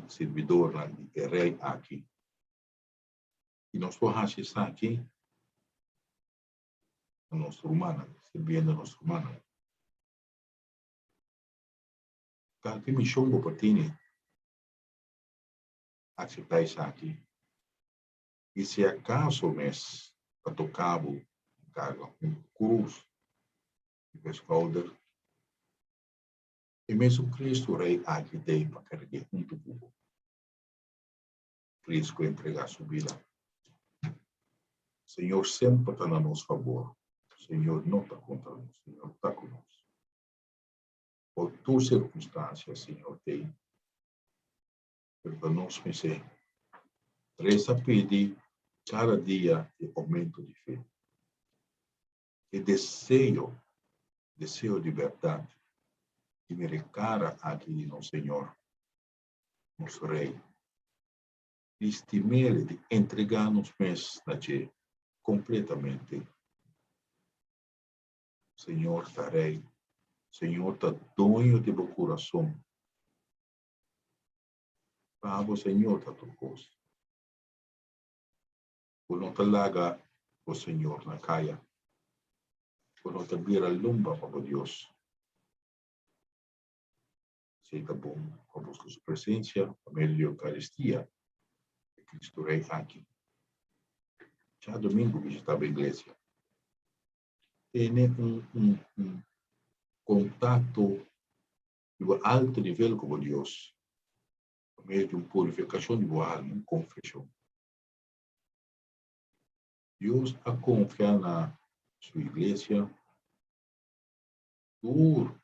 Speaker 2: Servidor de rei aqui. E nós podemos estar aqui, a nossa humana, servindo a nossa humana. Que me chama para ti, aceitar isso aqui. E se acaso mes a tocabo carga cruz de escolder, e mesmo Cristo rei aqui tem para carregar junto com Cristo entregar sua vida. O Senhor sempre está a nosso favor. O Senhor não está contra nós. O Senhor está conosco. Por tua circunstância, Senhor, tem. Para nós pensar, resta pedir cada dia de aumento de fé. E desejo de verdade, de mercar aqui no Senhor, nosso Rei. De estimar, de entregar-nos pés na Tchê, completamente. Senhor está Rei. Senhor está dono de meu coração. Para o Senhor está tocando. Por não te larga o Senhor na caia. Por não te vira lumba para Deus. Seja bom com a sua presença, a meio de Eucaristia, de Cristo Rei aqui. Já domingo visitava a igreja. Tem contato de alto nível com Deus. A meio de purificação de alma, confissão. Deus a confiar na sua igreja por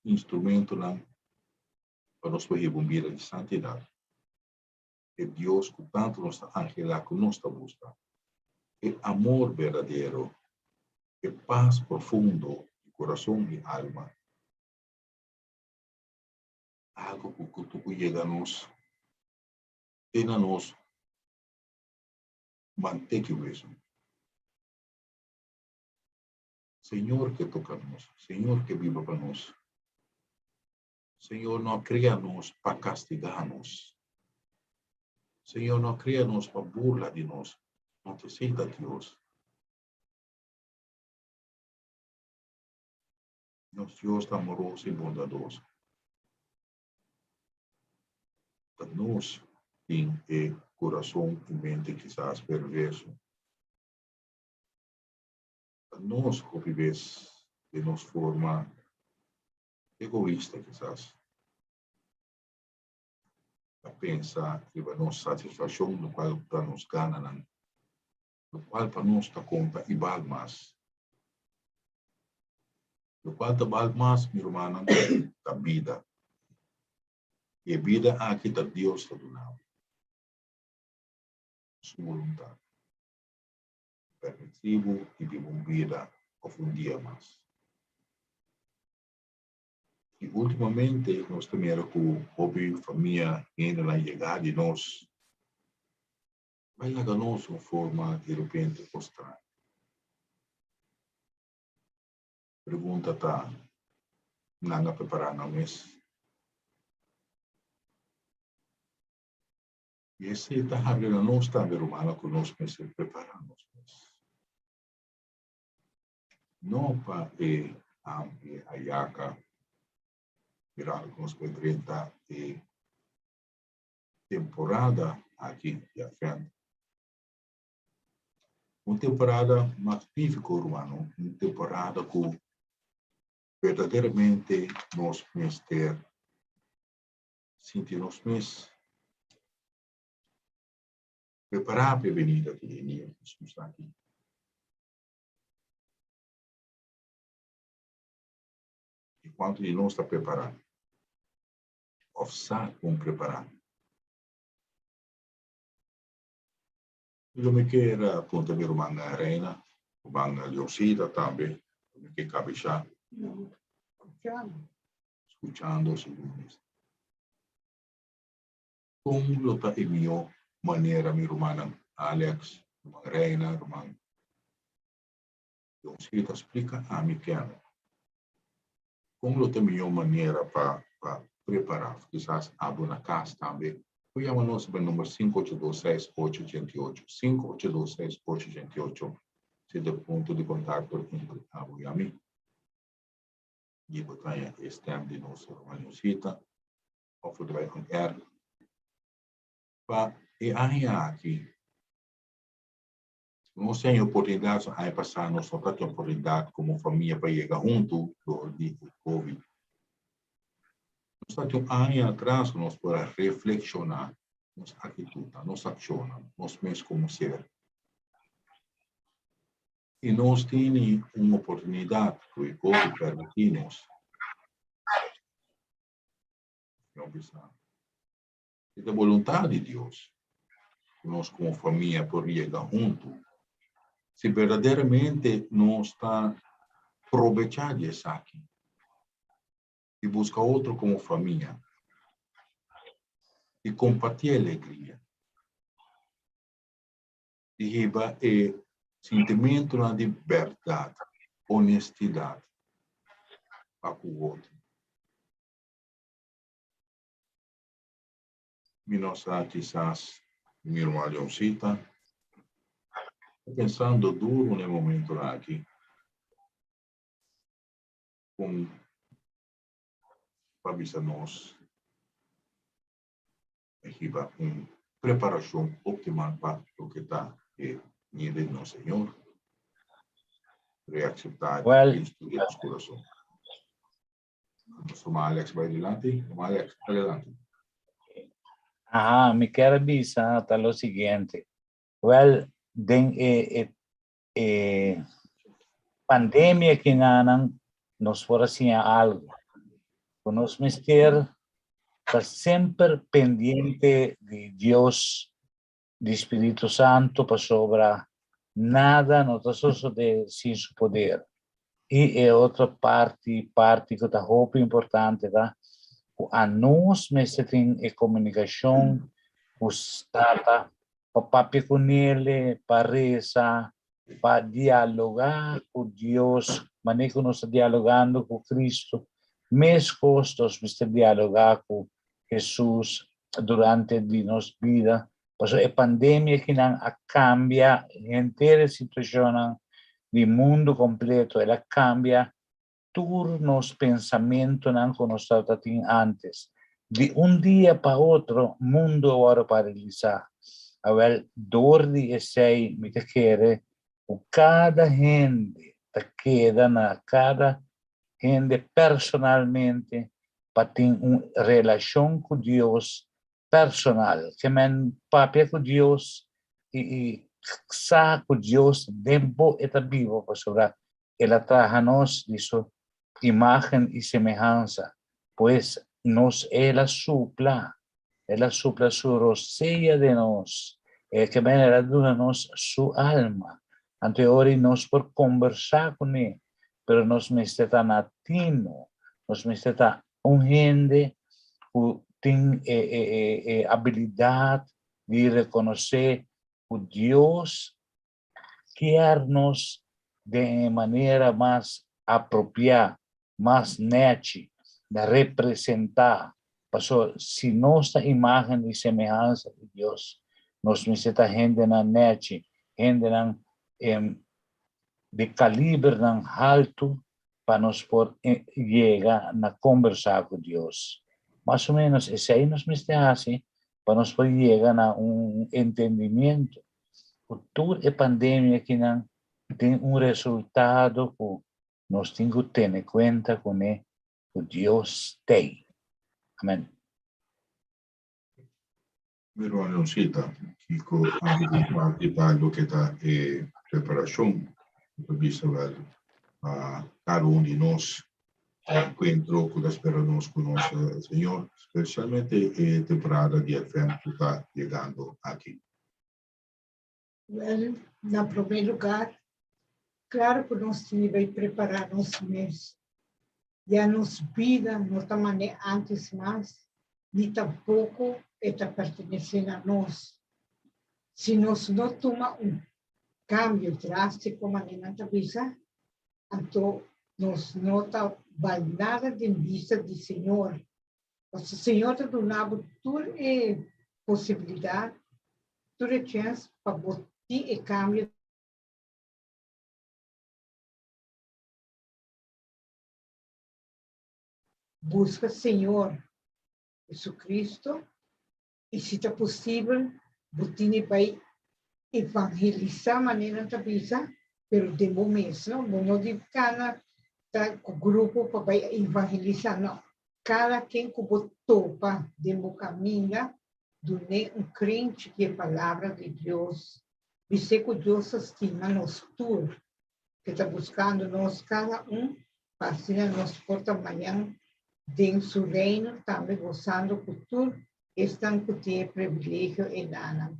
Speaker 2: instrumento para nós poder bombear de santidade. E Deus, com tanto nos angela que nos busca. E amor verdadeiro, e paz profundo de coração e alma. Algo que tu chega a nós, e na nós, mantém que mesmo. Senhor que toca nós, Senhor que viva para nós. Senhor não cria-nos para castigar-nos. Senhor não cria-nos para burlar de nós. Não te aceita Deus. Nosso Deus está amoroso e bondadoso. Nós tem coração e mente quizás perverso. Nós vivemos de nos forma egoísta quizás. A pensar que a nossa satisfação no qual para nos gana, no qual para nós está conta e vale mais. No qual está vale mais, minha irmã, da vida. E a vida aqui está Deus está donando. Sua vontade. Permitivo e viver uma vida um dia mais. E ultimamente nós também com hobby, família, ainda na chegada de nós, vai lá nós de uma forma de repente frustrante. Pergunta tá, não preparar não mês. E esse está abrindo nós também humana que nós pensamos prepararmos. Não para a iaca virar com os 30 temporada aqui e à frente. Uma temporada magnífica, irmão. Uma temporada que verdadeiramente nós podemos ter, sentir nós mesmos preparar para a venida de Deus. Nós estamos aqui. E quanto de nós está preparado? Ou sabe como preparar? Eu me quero apontar meu irmão Reina, o irmão Leocida também, me quero cabeçar, escutando os irmãos. Como está a minha maneira, meu irmão Alex, irmão Reina, irmão Leocida, explica a mim que como está a minha maneira para preparar, quizás abro na casa também. Llama-nos para o número 5826-888. 5826-888. Se é o ponto de contato entre a e a mim. E botar esse tempo de nossa organização. Ou for vai com R. E aí aqui. Nós temos oportunidade de passar nossa oportunidade como família para chegar junto do Covid. Nós temos anos atrás que nós podemos reflexionar nossa atitude, nossa ação, nós mesmos como ser. E nós temos uma oportunidade que o Covid permite-nos. É da vontade de Deus que nós como família podemos chegar junto. Se verdadeiramente nós está aproveitando isso aqui. E buscar outro como família. E compartilhar a alegria. E receber o sentimento de verdade, honestidade para o outro. Nossa quizás, minha irmã Leoncita, pensando duro no momento aqui, com para avisar nós uma preparação optimal para o que está em nosso Senhor, reaceitar Cristo em nosso coração. Nosso Alex vai adiante. Alex, adelante.
Speaker 3: Me quero avisar tá o seguinte. Pandemia que nang nos for assim algo. Nos mister está sempre pendiente de Deus, de Espírito Santo para sobrar nada, não está só de sem seu poder. E é outra parte que está muito importante, tá? A nós mesmo tem a comunicação, para papi com ele, para rezar, para dialogar com Deus, maneira que nós estamos dialogando com Cristo, mesmo costos de dialogar com Jesus durante a nossa vida. Porque a pandemia que não cambia a inteira situação do mundo completo, ela cambia todos os pensamentos que nós tínhamos antes. De dia para outro, o mundo agora paralisar. Dor de esse, me quer, cada gente queda cada gente personalmente para ter uma relação com Deus personal, que men papia com Deus e sa com Deus tempo está vivo para sobrar. Ela traz-nos de sua imagem e semelhança, pois ela supla sua roceia de nós, que men ela dá-nos sua alma. Ante ora nós por conversar com ele, pero nós necessitamos natino, nós necessitamos gente que tem habilidade de reconhecer que Deus quer-nos de maneira mais apropriada, mais nete, de representar. Se nossa imagem e semelhança de Deus, nós necessitamos gente na nete, gente de calibre alto, para nós poder chegar a conversar com Deus. Mais ou menos, esse aí nós me está assim, para nós poder chegar a entendimento. Toda a pandemia que não tem resultado que nós temos que ter em conta com o Deus tem. Amém.
Speaker 2: Mi irmão Leoncita, Kiko, parte para lo que está preparação, visto a cada de nós encuentro que esperamos con el Señor, especialmente en temporada de Advento que está llegando aquí.
Speaker 1: Well, na primeiro lugar, claro que nós temos que preparar nosso mês. Já nos vida, não está maneira antes mais, nem tampouco está pertencendo a nós. Se nós não tomamos cambio drástico, maneira de vida, então nós não está nada de vista do Senhor. O Senhor está dando toda a possibilidade, toda a chance para botar o cambio. Busca Senhor Jesus Cristo e, se é possível, você vai evangelizar a maneira de vida, mas de momento, não de cada grupo para evangelizar, não. Cada quem que topa de caminho, do crente que é a palavra de Deus, e sei que Deus estima nós todos, que está buscando nós, cada para ser nosso porta amanhã, em seu reino, também gozando do futuro, estão com o privilégio e nada.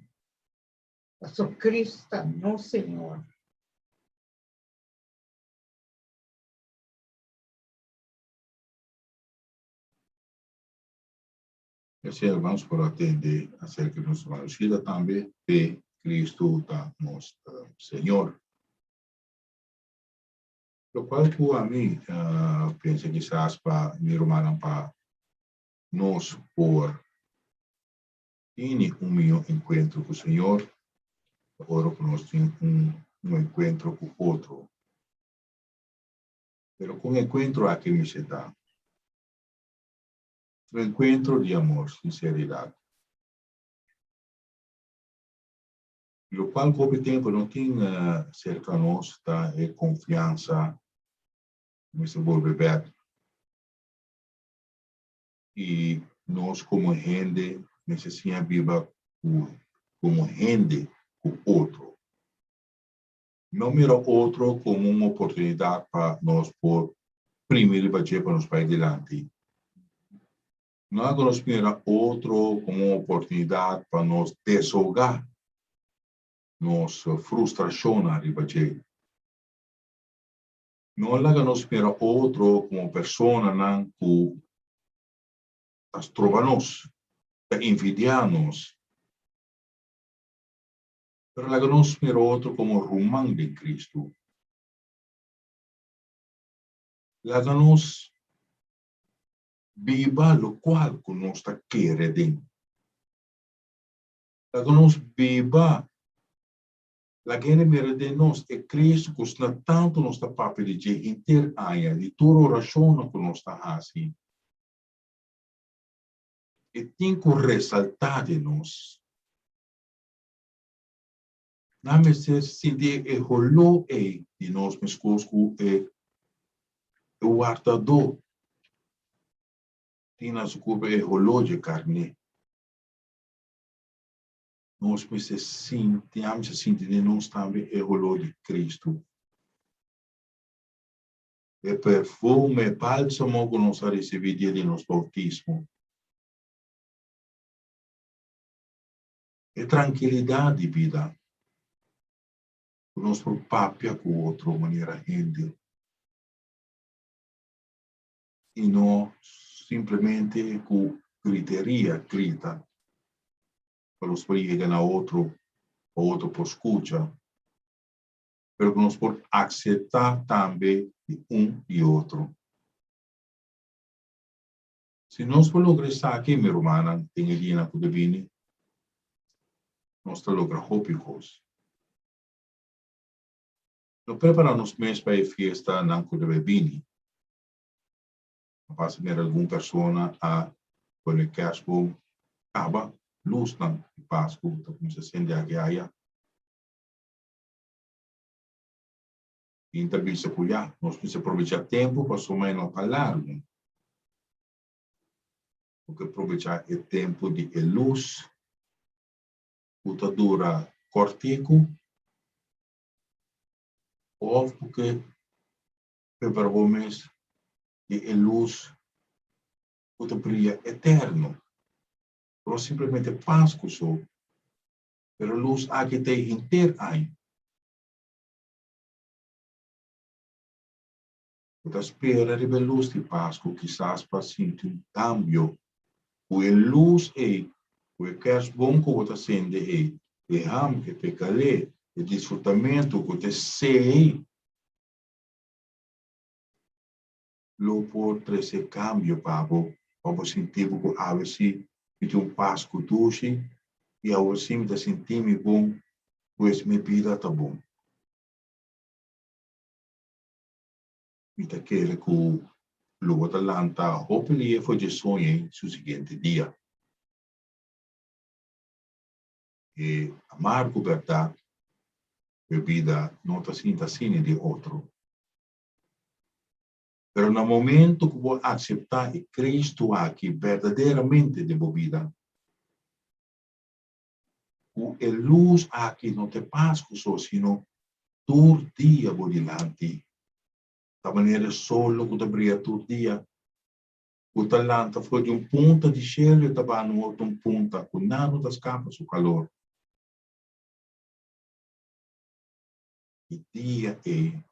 Speaker 1: Só Cristo, nosso Senhor.
Speaker 2: Gracias, vamos por atender acerca de nossa vida também, de Cristo, nosso Senhor. Lo qual a mim, penso quizás para mi irmã, para nós por ter meu encontro com o Senhor, agora que nós temos encontro com outro. Pero com o encontro aqui me se dá. Um encontro de amor, sinceridade. Lo qual, com o tempo, não tem cerca de nós, confiança, me se volve bem. E nós, como gente, necessitamos viver como gente com outro. Não mira outro como uma oportunidade para nós por primeiro bater para nos para adiante. Não nós mira outro como uma oportunidade para nós desahogar nossa frustração a bater. Não nós mira outro como pessoa não que as trova-nos, envidia-nos. Pero nós mira outro como romano de Cristo. Nós viva lo qual que nós está querendo. Nós viva la gente mira de nós é Cristo que está tanto nos está papel de interaia de toda oração que nós está assim. E tem que ressaltar de nós. Não me se sentir e rolou de nós mesmos que o guardador tem na sua curva e rolou de carne. Nós me se sentir de nós também e rolou de Cristo. E perfume bálsamo que nós recebemos de nosso bautismo. E tranquilidade de vida. Que nós papia com outra maneira gente. E não simplesmente com gritaria, grita. Para os que chegam a outro por escuta. Pero que nós por aceitar também de e outro. Se nós por lograr aqui, minha irmã, tem dia na Kudavini, nós logramos hópicos. Nós preparamos mês para a festa na Kudavini. Passa ver alguma pessoa a conectar-se acaba luz na Páscoa, então começa a acender a guiaia. E também se cuidar, nós precisamos aproveitar tempo para somar uma palavra. Porque aproveitar o tempo de luz, que dura cortico, ou porque preparamos de luz que brilha eterno. Não simplesmente Páscoa só, mas a luz aqui tem inteiro ano. Porque espera de luz de Páscoa, quizás para sentir cambio. O luz é, o que é bom que você acende é, o ham que te calé, o desfrutamento que te sei, lo por trazer cambio para você sentir que a você tem Páscoa doce e a você me sentir bom, pois minha vida está bom. E daquele que o Atalanta, hopefully, foi de sonho no seguinte dia. E amar com verdade, a vida não está sendo assim de outro. Mas no momento que vou aceitar Cristo aqui verdadeiramente de minha vida, a luz aqui não te passa só, sino todo dia por delante. Da maneira solo que te brilha todo dia. O talento foi de ponta de cielo e estava no outro ponta, com nada das capas o calor. E dia é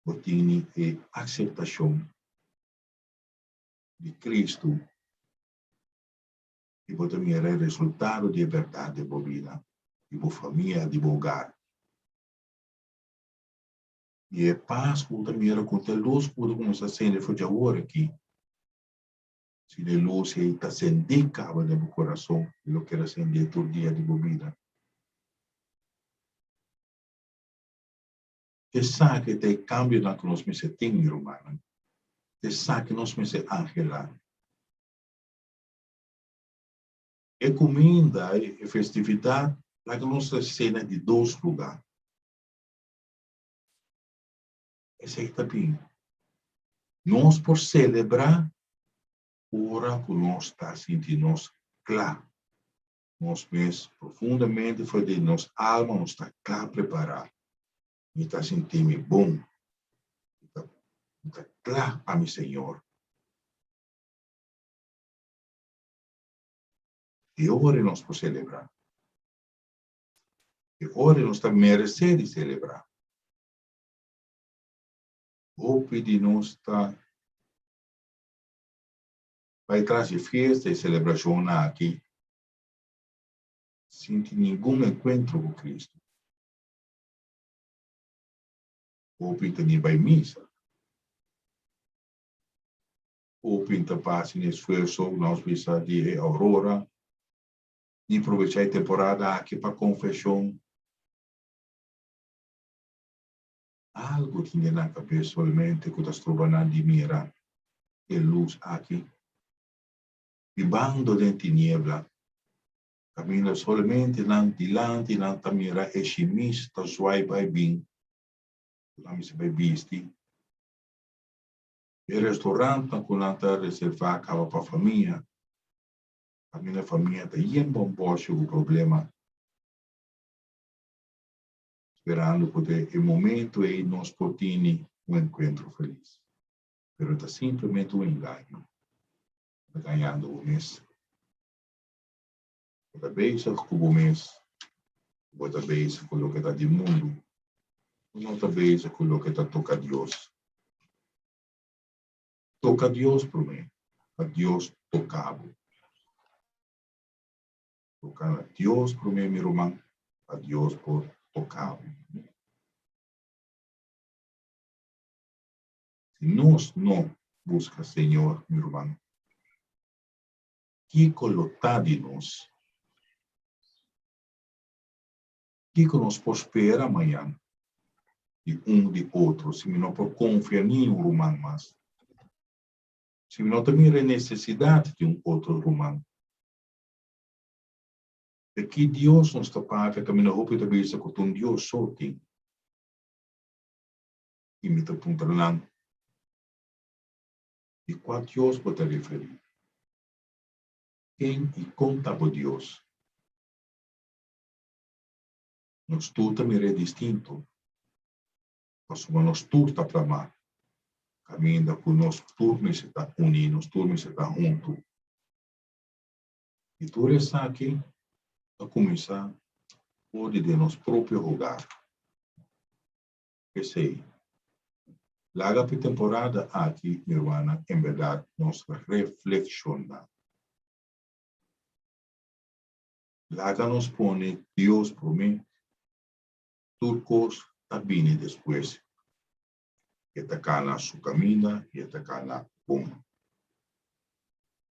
Speaker 2: botinho e aceitação de Cristo e botar o resultado de verdade de boa vida, de boa família, de bom lugar. E é paz que também era com a luz que começa a acender foi de agora aqui. Se a luz está acendendo cava do meu coração, eu quero acender todo dia de boa vida. Você sabe que tem cambio na que nós me sentimos, romano. Você sabe que nós me sentimos angelar. É comida e festividade, lá que nós cena de dois lugares. Esse aí está bem. Nós, por celebrar, ora que nós está sentindo claro. Nós mesmos, profundamente, foi de nossa alma, nós está claro preparado. E está sentindo bom. Está claro para mim, Senhor. E ora nós por celebrar. E ora nós está merecendo de celebrar. Ou pedir nós está vai trazer festa e celebração aqui, sem nenhum encontro com Cristo. Ou pinta nem vai missa. Ou pinta passe em esforço, nós precisamos de aurora, e aproveitar a temporada aqui para confissão. Algo tinha na cabeça somente que está trovando de mira, e luz aqui. E bando de tiniebla, caminha somente dilante, não mira, e chimista, suai vai bem, não se vai visti. E restaurante, com nanta reservar acaba para a família. A minha família está em bom posto o problema. Esperando poder, em momento, e nós podemos encontro feliz. Mas está simplesmente engano. Está ganhando o mês. Cada vez com o mês, cada vez com o que está do mundo, outra vez com o que está toca a Deus. Toca a Deus por mim. A Deus tocado. Tocar a Deus por mim, meu irmão. A Deus por tocado. Se nós não buscamos, Senhor, meu irmão, que colocar de nós, que nos prospera amanhã, de de outro, se não por confiar em um irmão mais, se não também a necessidade de outro irmão, É que Deus nos tapava, que a minha roupa também está com Deus sorting. E me está apontando. E qual Deus pode referir? Quem e conta por Deus? Nós tudo também é distinto. Nós tudo está para amar. Caminha com nós tudo está unido, nós tudo está junto. E tudo está aqui a começar pode de nosso próprio lugar. Esse aí. Larga para temporada aqui, minha irmã, em verdade, nós reflexionar. Larga nos põe Deus por mim, turcos também depois. E atacar na sua caminha e atacar na bom.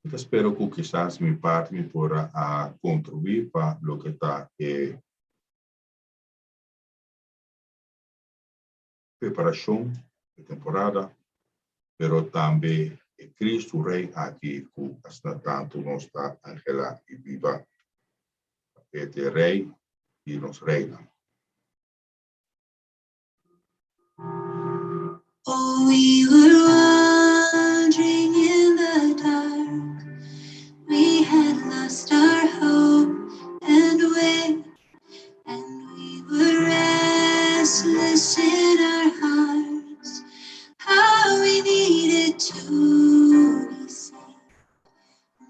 Speaker 2: Eu espero que quizás minha parte me possa contribuir para o que está preparação de temporada, pero também Cristo Rei aqui, que hasta tanto nos está Angela e viva, este Rei e nos reina.
Speaker 6: Oh, we were wandering in the dark. We had lost our hope and way, and we were restless in our hearts. How we needed to be saved.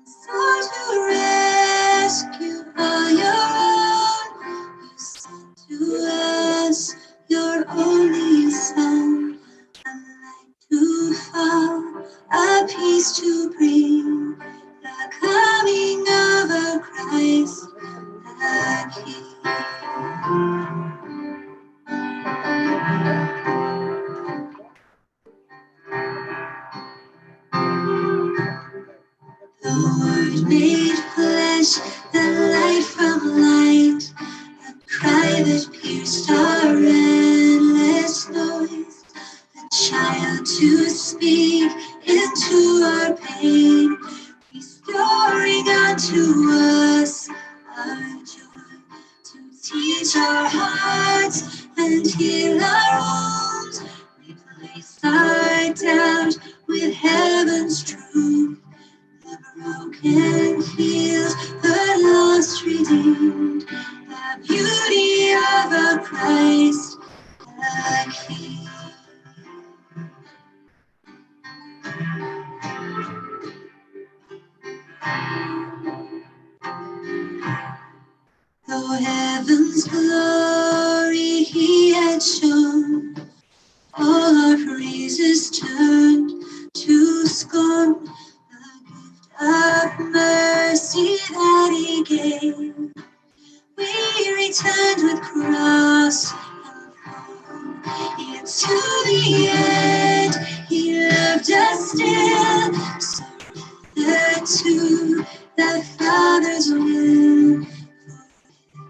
Speaker 6: So to rescue all your own, you sent to us your only Son, a light to fall, a peace to bring, the coming of a Christ, the King. The Word made flesh, the light from light, a cry that pierced our endless noise, a child to speak into our pain, restoring unto us our joy, to teach our hearts and heal our wounds, replace our doubt with heaven's truth. The broken healed, the lost redeemed, the beauty of a Christ, the King. Though heaven's glory he had shown, all our praises turned to scorn. Of mercy that he gave, we returned with cross and throne. Yet to the end, he loved us still, surrendered to the Father's will.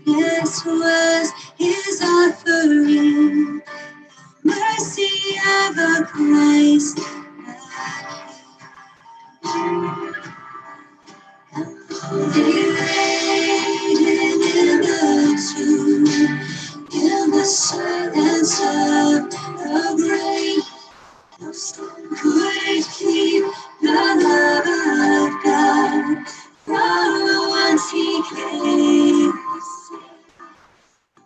Speaker 6: This was his offering, the mercy of a Christ. They laid him in the tomb, in the silence of the grave. No stone could keep the love of God from the ones he came to save.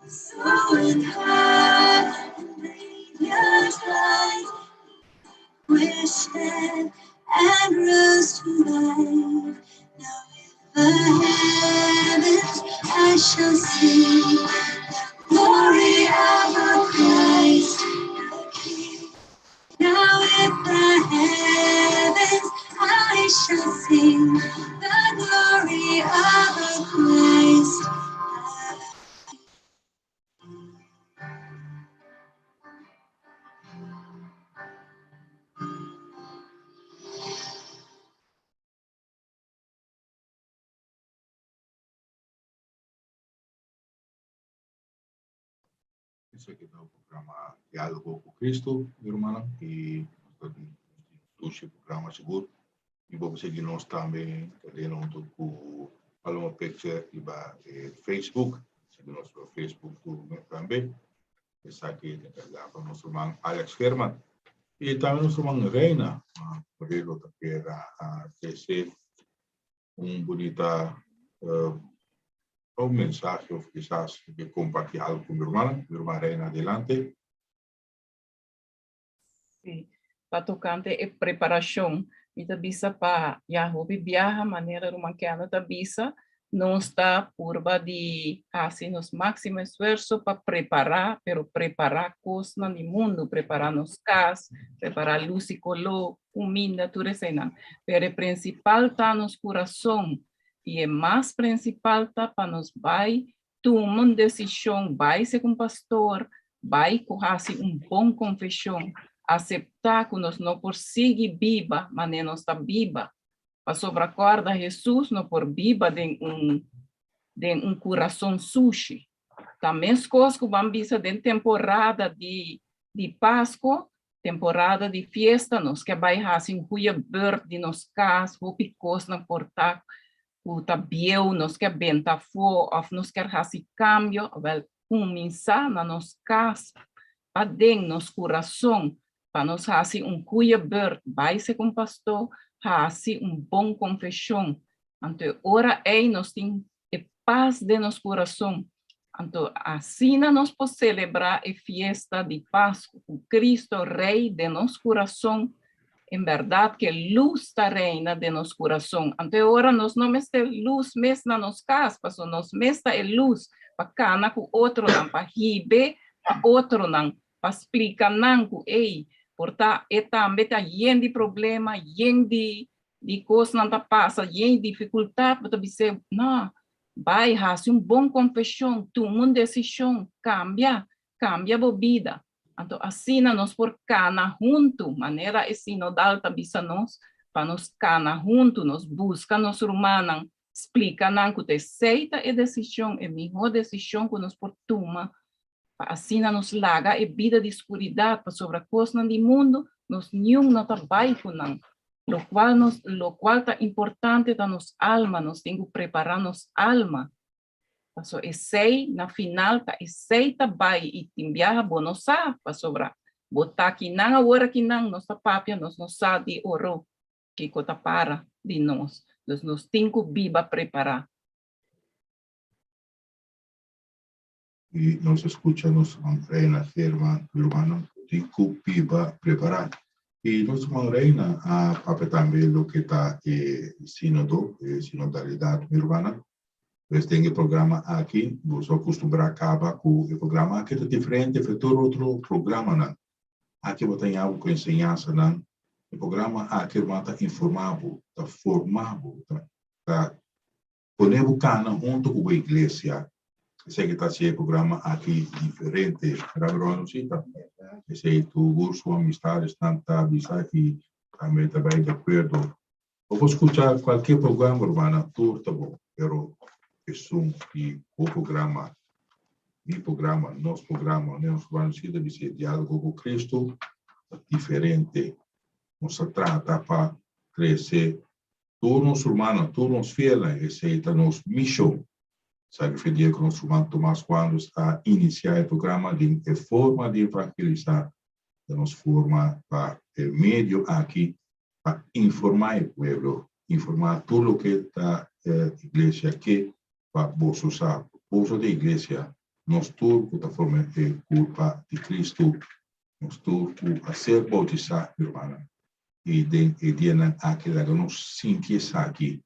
Speaker 6: So in heart and radiant light, wished and rose to life. Now in the heavens I shall sing the glory of our Christ the King. Now in the heavens I shall sing the glory of our Christ.
Speaker 2: Isso aqui é o programa Diálogo com Cristo, minha irmã, e o programa seguro. E vamos seguir nós também, querendo com Paloma picture iba Facebook, seguimos por Facebook también. Está aquí con nuestro hermano Alex German y también nuestro hermano Reina, por eso también a decir un bonita un mensaje o quizás que compartir algo con mi hermana Reina, adelante.
Speaker 4: Sí, para tocante a preparação, me bisa para Yahoo viaja maneira romancana da bisa, não está curva de assim nos máximo esforço para preparar, pero preparar coisas no mundo, preparar nos cas, preparar luz e color, comida, tudo isso aí, pero o principal está nos coração e o mais principal está para nos vai tomar uma decisão, vai ser com pastor, vai correr bom confissão, aceitar que nós não por seguir viva, mas nem nós está viva. Para sobrecorda Jesus não por viva de coração sujo. Também as coisas que vamos ver de temporada de Páscoa, temporada de festa, nós que vai fazer um cuia verde de nos cas, roupa coisa na porta, o tabiel, nós que benta fo, ou nós quer fazer cambio, well, começar na nos cas, para dentro nos coração, para nós fazer cuia verde, vai ser com pastor, fazer bom confissão. Então, ora aí nós temos paz de nosso coração. Então, assim nós podemos celebrar a festa de Páscoa, o Cristo Rei de nosso coração, em verdade que luz está reina de nosso coração. Então, agora nós não temos luz mesmo na nossa casa, mas nós mesmo é luz para cana com outro não, para ribe, para outro não, para explicar não, ei, portanto, é também está cheio de problema, cheio de coisas não está passando, cheio de dificuldade, para dizer, não, vai fazer bom confissão, toma uma decisão, cambia a vida. Então, assim, nós por cana junto, maneira assim, não dá também nós, para nós cana junto, nós busca, nós humanos, explica, não, que aceita a decisão, é a melhor decisão que nós por tomar, assim, nos larga a vida de escuridão, para sobre a coisa do mundo, nós não trabalhamos com não. Lo cual está importante para nos alma, nós temos que preparar nos alma. Paso esse na final tá esse tá vai e timbiar bonosa para sobrar. Botar aqui não agora que não nossa papia nós não sabe oro que cota para de nós. Nós temos que viva preparar.
Speaker 2: Y nos escuchamos Reina Germán, mi hermano, temos que viva preparar. Y nuestra Reina a también lo que está sínodo, sinodalidad, mi hermana. Pues tem o programa aqui, vos acostumbrar acabar com o programa aqui é diferente de todo outro programa, não. Aqui você tem algo com ensinança, não. O programa aqui está informado, está formado, está ponendo cana junto com a igreja. Esse que está sendo programa aqui diferente, esse é tu curso, amistades, tanta amizade que também está bem de acordo. Eu vou escutar qualquer programa, irmã, tudo tá bom, pero que o programa, mi programa, nosso programa, nós vamos dizer diálogo com Cristo diferente. Nos trata para crescer todos os humanos, todos os fiéis, essa é nossa missão. Sabe que dia que o nosso irmão Tomás quando está iniciar o programa de forma de evangelizar, de nos forma para o meio aqui para informar o povo, informar tudo o que está a igreja aqui. Para vos usar, uso da igreja, nós todos, da forma de culpa de Cristo, nós todos a ser bautizados, irmã. E dia aqui, nós sentimos aqui,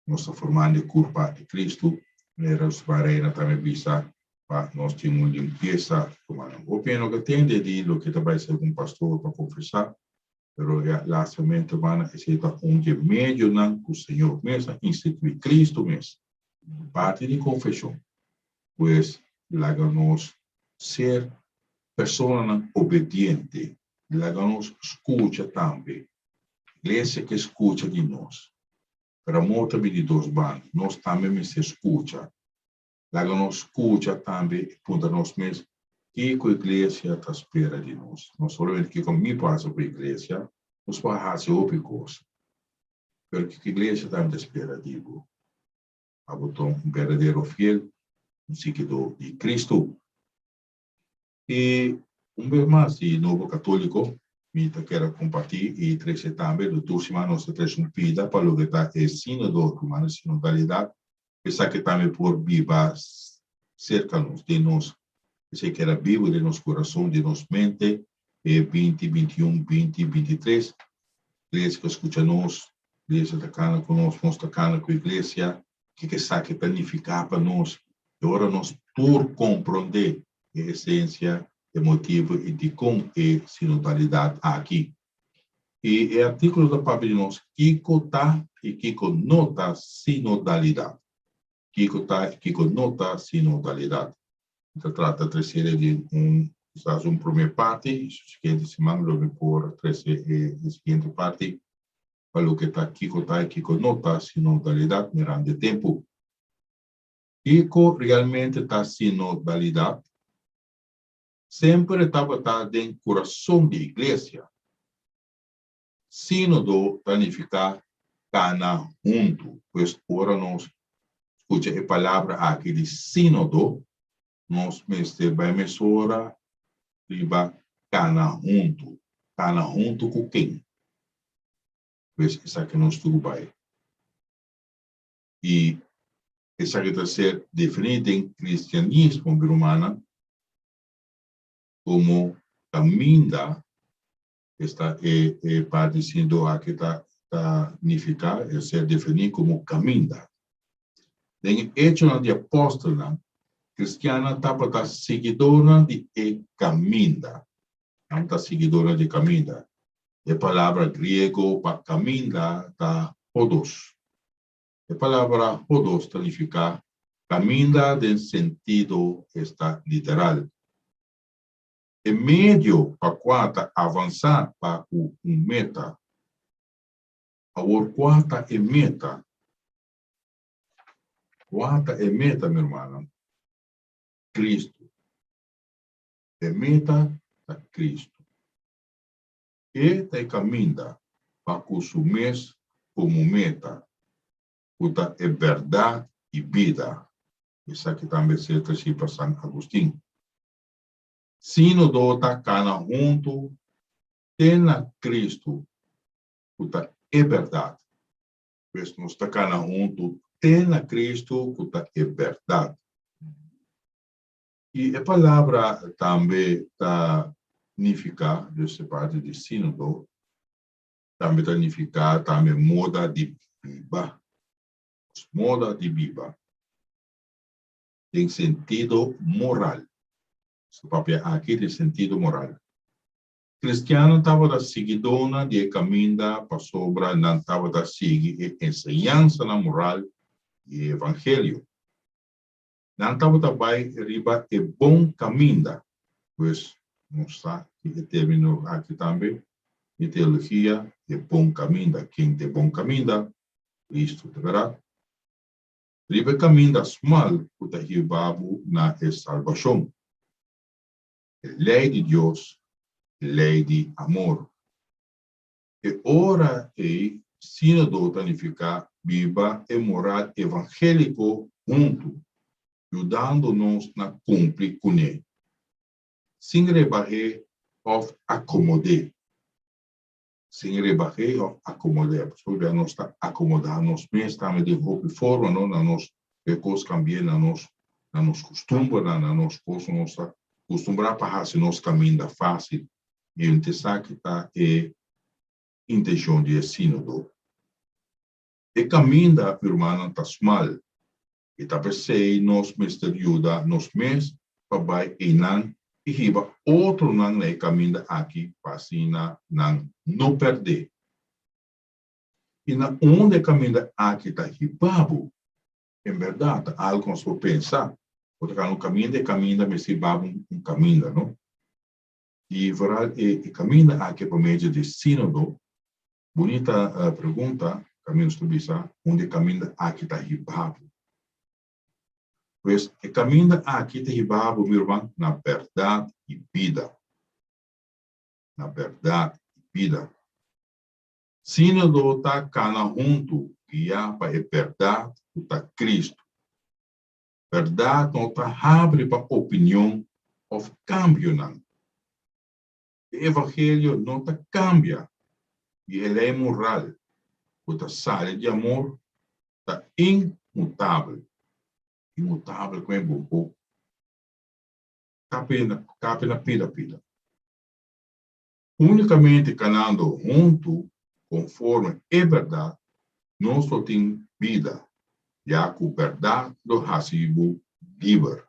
Speaker 2: nós estamos formando a culpa de Cristo, nós varena também visa, para nós temos uma limpeza, irmã. O pena que tem de lo que também ser um pastor para confessar, mas lastamente, irmã, esse é onde meio não, o Senhor mesmo, institui Cristo mesmo. Parte de confissão, pois láganos ser pessoa obediente, láganos escuta também, igreja que escuta de nós, para muitos de dois bandos, nós também se escuta, láganos escuta também, para nós mesmos, que a igreja está espera de nós, nós solamente que como me passa para a igreja, nós vamos fazer outra coisa, porque a igreja também espera de nós. abotou um verdadeiro fiel, um seguidor de Cristo. E vez mais, de novo católico, me quero compartilhar e trazer também do turno nós traz uma vida para o que está sínodo, humana sinodalidade, essa que também por viva cerca-nos de nós, essa que era vivo de nosso coração, de nossa mente, 20, 21, 20, 23, igreja que escuta-nos, igreja da cana conosco, nós da cana com a igreja, que sabe que planificar para nós, e agora nós por compreender a essência, o motivo e de como é sinodalidade aqui. E o artigo da Papa de nós, Kiko tá e Kiko nota sinodalidade. Kiko tá e Kiko nota sinodalidade. Então, trata de de uma primeira parte, seguinte semana, logo por a seguinte parte, para o que está Kiko tá e Kiko nota sinodalidade, mirando tempo. Kiko realmente está sinodalidade, sempre estava dentro do coração da igreja. Sínodo significa cana junto. Pois agora nós escuta a palavra aqui de sínodo, nós vai mesura riba cana junto com quem? Pois isso aqui nós tudo vai. E isso aqui está ser definido em cristianismo romano como caminda, está parte dizendo aqui está significar, é ser definido como caminda. Em Hechos de Apóstolos, cristiana estava seguidora de caminda, não está seguidora de caminda. A palavra grego para caminda está hodos. A palavra hodos significa caminda em sentido está literal. E meio para quarta avançar para o meta. A quarta é meta. Quarta é meta, meu irmão. Cristo. É meta da Cristo. E tem caminho para consumir como meta. Puta é verdade e vida. Isso aqui também se trata para São Agostinho. Sínodo está cana junto, tem na Cristo, puta é verdade. Pois nós está cana junto, tem na Cristo, puta é verdade. E a palavra também está significar, dessa parte de sínodo, também significa também moda de viva. Moda de viva. Tem sentido moral. Esse papel aqui tem sentido moral. Cristiano estava da seguidona de caminho para sobra, não estava da seguir ensinança na moral e evangelho. Não estava também riba é bom caminho, pois não está que termino aqui também. E teologia é bom caminho, quem tem bom caminho, Cristo, de verdade. Riba caminho mal, o derribado na salvação. Lei de Deus, lei de amor. E ora é sínodo significa viva e moral evangélico junto, ajudando-nos a cumprir com ele. Sem rebarrer ou acomodar. Sem rebarrer ou acomodar. Porque nós está acomodando nós mesmos, estamos de roupa forma, não nós coisas cambiam, na nos costumes, na nos coisas, nós acostumbrar para fazer nosso caminho fácil. E a gente sabe que está intenção de sínodo. E caminho da irmã está mal. E está pensando, nós mesmos ajuda, nós mesmos, para e riba outro não é caminho aqui, para assim, não perder. E na onde caminho aqui está ribabo, em verdade, algo nós vamos pensar, porque no caminho, mas ribabo um caminho, não? E o caminho aqui por meio de sínodo, bonita pergunta, caminho estubisa, onde caminho aqui está ribabo. Pois o caminho aqui está ribabo, meu irmão, na verdade e vida. Na verdade e vida. Sínodo está cana junto, guiar para a verdade está Cristo. Verdade não está abre para opinião ou cambio não. O evangelho não está cambia e ele é moral. O sala de amor está imutável. Imutável como é bom. Cape na pila. Unicamente canando junto, conforme é verdade, nós só temos vida, já que a verdade do recibo livre.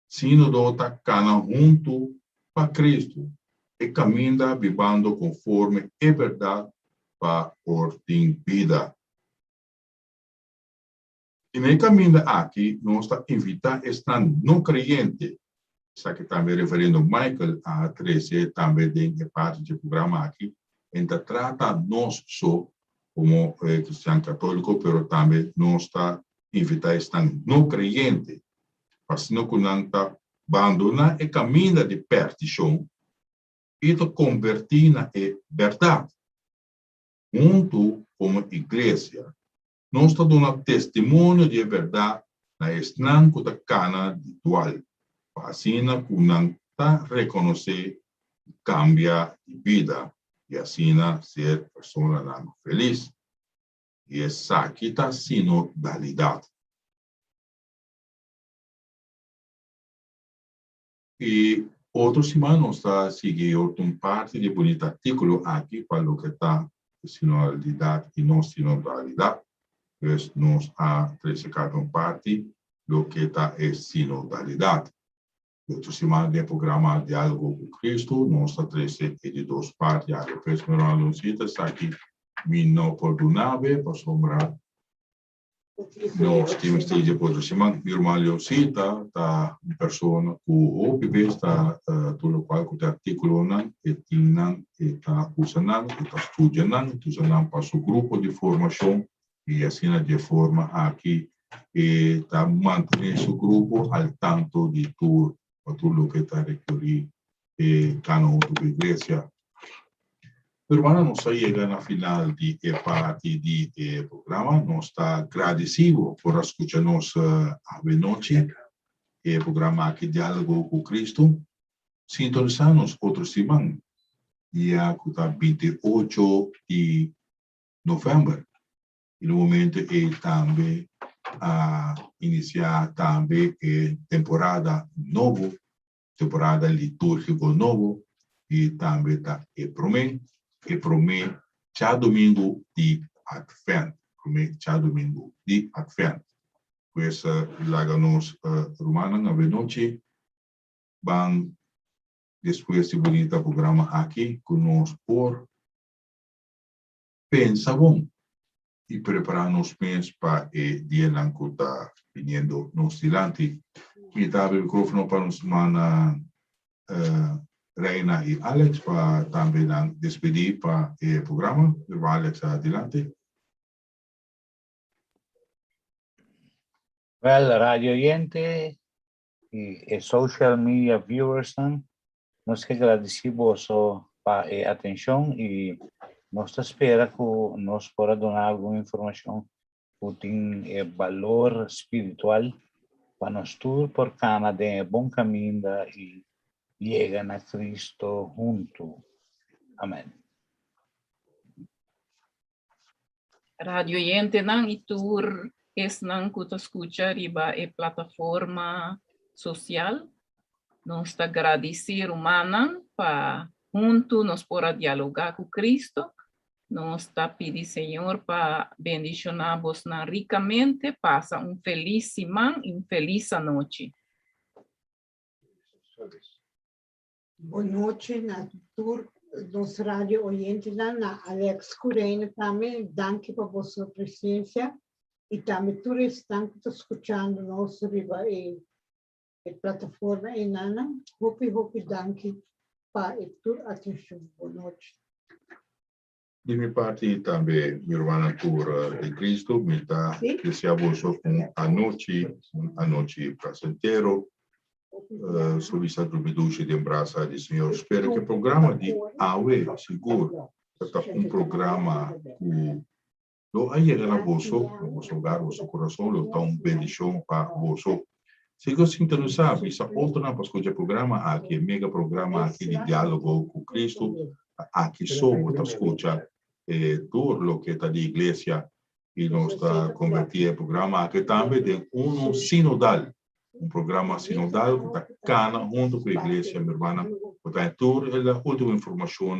Speaker 2: Se não dota cana junto para Cristo, e caminha vivendo conforme é verdade para ordem vida. E nem caminho aqui, nós está invitando estar não crente. Isso aqui também referindo Michael a 13, também tem parte do programa aqui. Então, trata nós só como cristão católico, mas também nós está invitando estar não crente. Mas não está abandonar o caminho de perdição e de convertir na verdade. Junto como igreja, nós está dando testemunho de verdade na estanco da cana dual. Assim, nós está reconhecer cambia de vida e assim ser pessoa feliz. E essa aqui está sinodalidade. E outros irmãos está seguindo uma parte de bonito artículo aqui para o que está sinodalidade e não sinodalidade. Pues nós há 13 cada parte do que está é sinodalidade. Outros irmãos de programa Diálogo com Cristo, nós está 13 de 2 partes. A depois meu irmão Lucita está aqui, me não perdonável, para sombrar. Nós temos de outros irmãos, meu irmão Lucita, está uma pessoa que o OPB está, tudo qual que o artículo não, e está usando, está estudando para o grupo de formação. E assim, de forma aqui, está mantendo o grupo ao tanto de tudo o que está requerido cada um da igreja. Irmã, nós chegamos na final de parte do programa. Nós está agradecido por escutar-nos a noite. O programa aqui, Diálogo com Cristo. Sintonizamos outros irmãos. Dia 28 de novembro. E no momento também iniciar também temporada nova, temporada litúrgica nova, e também está já domingo de Advento, já domingo de Advento. Pois lá nos romanos na noite, vão depois de bonito programa aqui conosco por pensa bom. E preparar-nos para o dia que está vindo nos dilante. Me dá o microfone para nos semana Reina e Alex para também despedir para o programa. Alex, adelante.
Speaker 3: Well, radio oyente y social media viewers, nos agradecemos para a atenção e nós espera que nos possa dar alguma informação que tem valor espiritual para nós todos por cada de bom caminho e chegar a Cristo junto. Amém.
Speaker 4: Radio Yente nang itur es nang kuta escucha riba e plataforma social. Nos agradecer humana para junto nos podrá dialogar con Cristo. Nos pide Señor para bendicionarnos ricamente. Pasa un feliz semana y una feliz noche.
Speaker 1: Boa noite, na tour dos rádio oyentes, na Alex Correia também, danke para vossa presença e também todos estão escutando nossa plataforma e nana, hope danke para a tua atenção. Boa noite.
Speaker 2: De minha parte também, minha irmã por de Cristo, me está deseando a noite prazenteiro. Solicito a medusa de abraçar de Senhor. Espero que o programa de AUE seguro está programa que Lo aí ela vosso, no vosso hogar, vosso coração, lo tá bendição para vosso. Se você sintonizar, bisa outro na para escutar programa aqui, mega programa aqui de diálogo com Cristo, aqui só você escuta tudo lo que está de igreja e nós está convertindo o programa aqui também tem sinodal, programa sinodal que está cana junto com a igreja, minha irmã, que está toda a última informação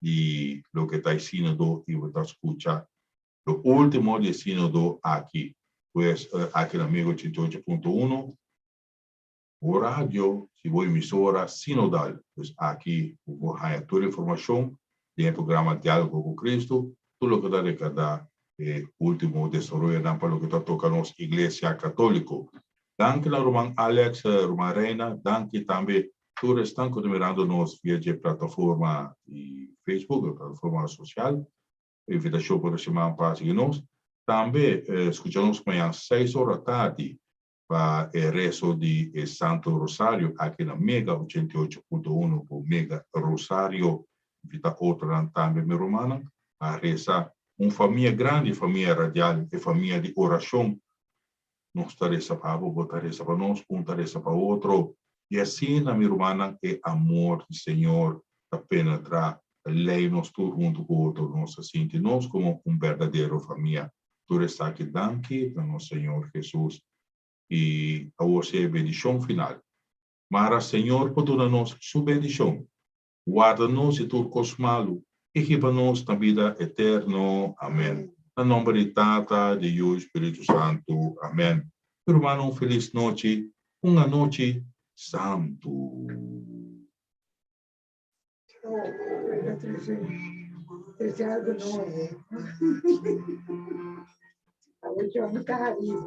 Speaker 2: de lo que está ensinando e você escuta. Lo último de sínodo aqui, pues aqui no amigo 88.1, o rádio, se vou emissora sinodal, pues aqui vou ter toda a informação do programa Diálogo com Cristo, tudo o que está de cada último desenvolvimento para o que está tocando a Igreja Católica. Danke na Roman Alex, Roman Reina, danke também todos estão continuando-nos via de plataforma de Facebook, plataforma social. Invitação para chamar para seguir-nos. Também escutamos amanhã às 6 horas da tarde para o rezo de Santo Rosário aqui na Mega 88.1 o Mega Rosário. Invita outra também, minha romana, a rezar uma família grande, família radial e família de oração. Nós tareza para botar reza para nós, tareza para outro. E assim, na minha romana, é amor do Senhor a penetrar. Lei-nos tudo junto com o outro, nós sentimos como verdadeiro família. Tudo está aqui, danke para nosso Senhor Jesus. E a você, bendição final. Mas, Senhor, por toda nós, sua bendição. Guarda-nos e tudo cosmalo. E riba-nos na vida eterna. Amém. No nome de Tata, de Deus, Espírito Santo. Amém. Irmão, feliz noite. Uma noite santo.
Speaker 1: Algo novo. Hoje eu não estava vivo.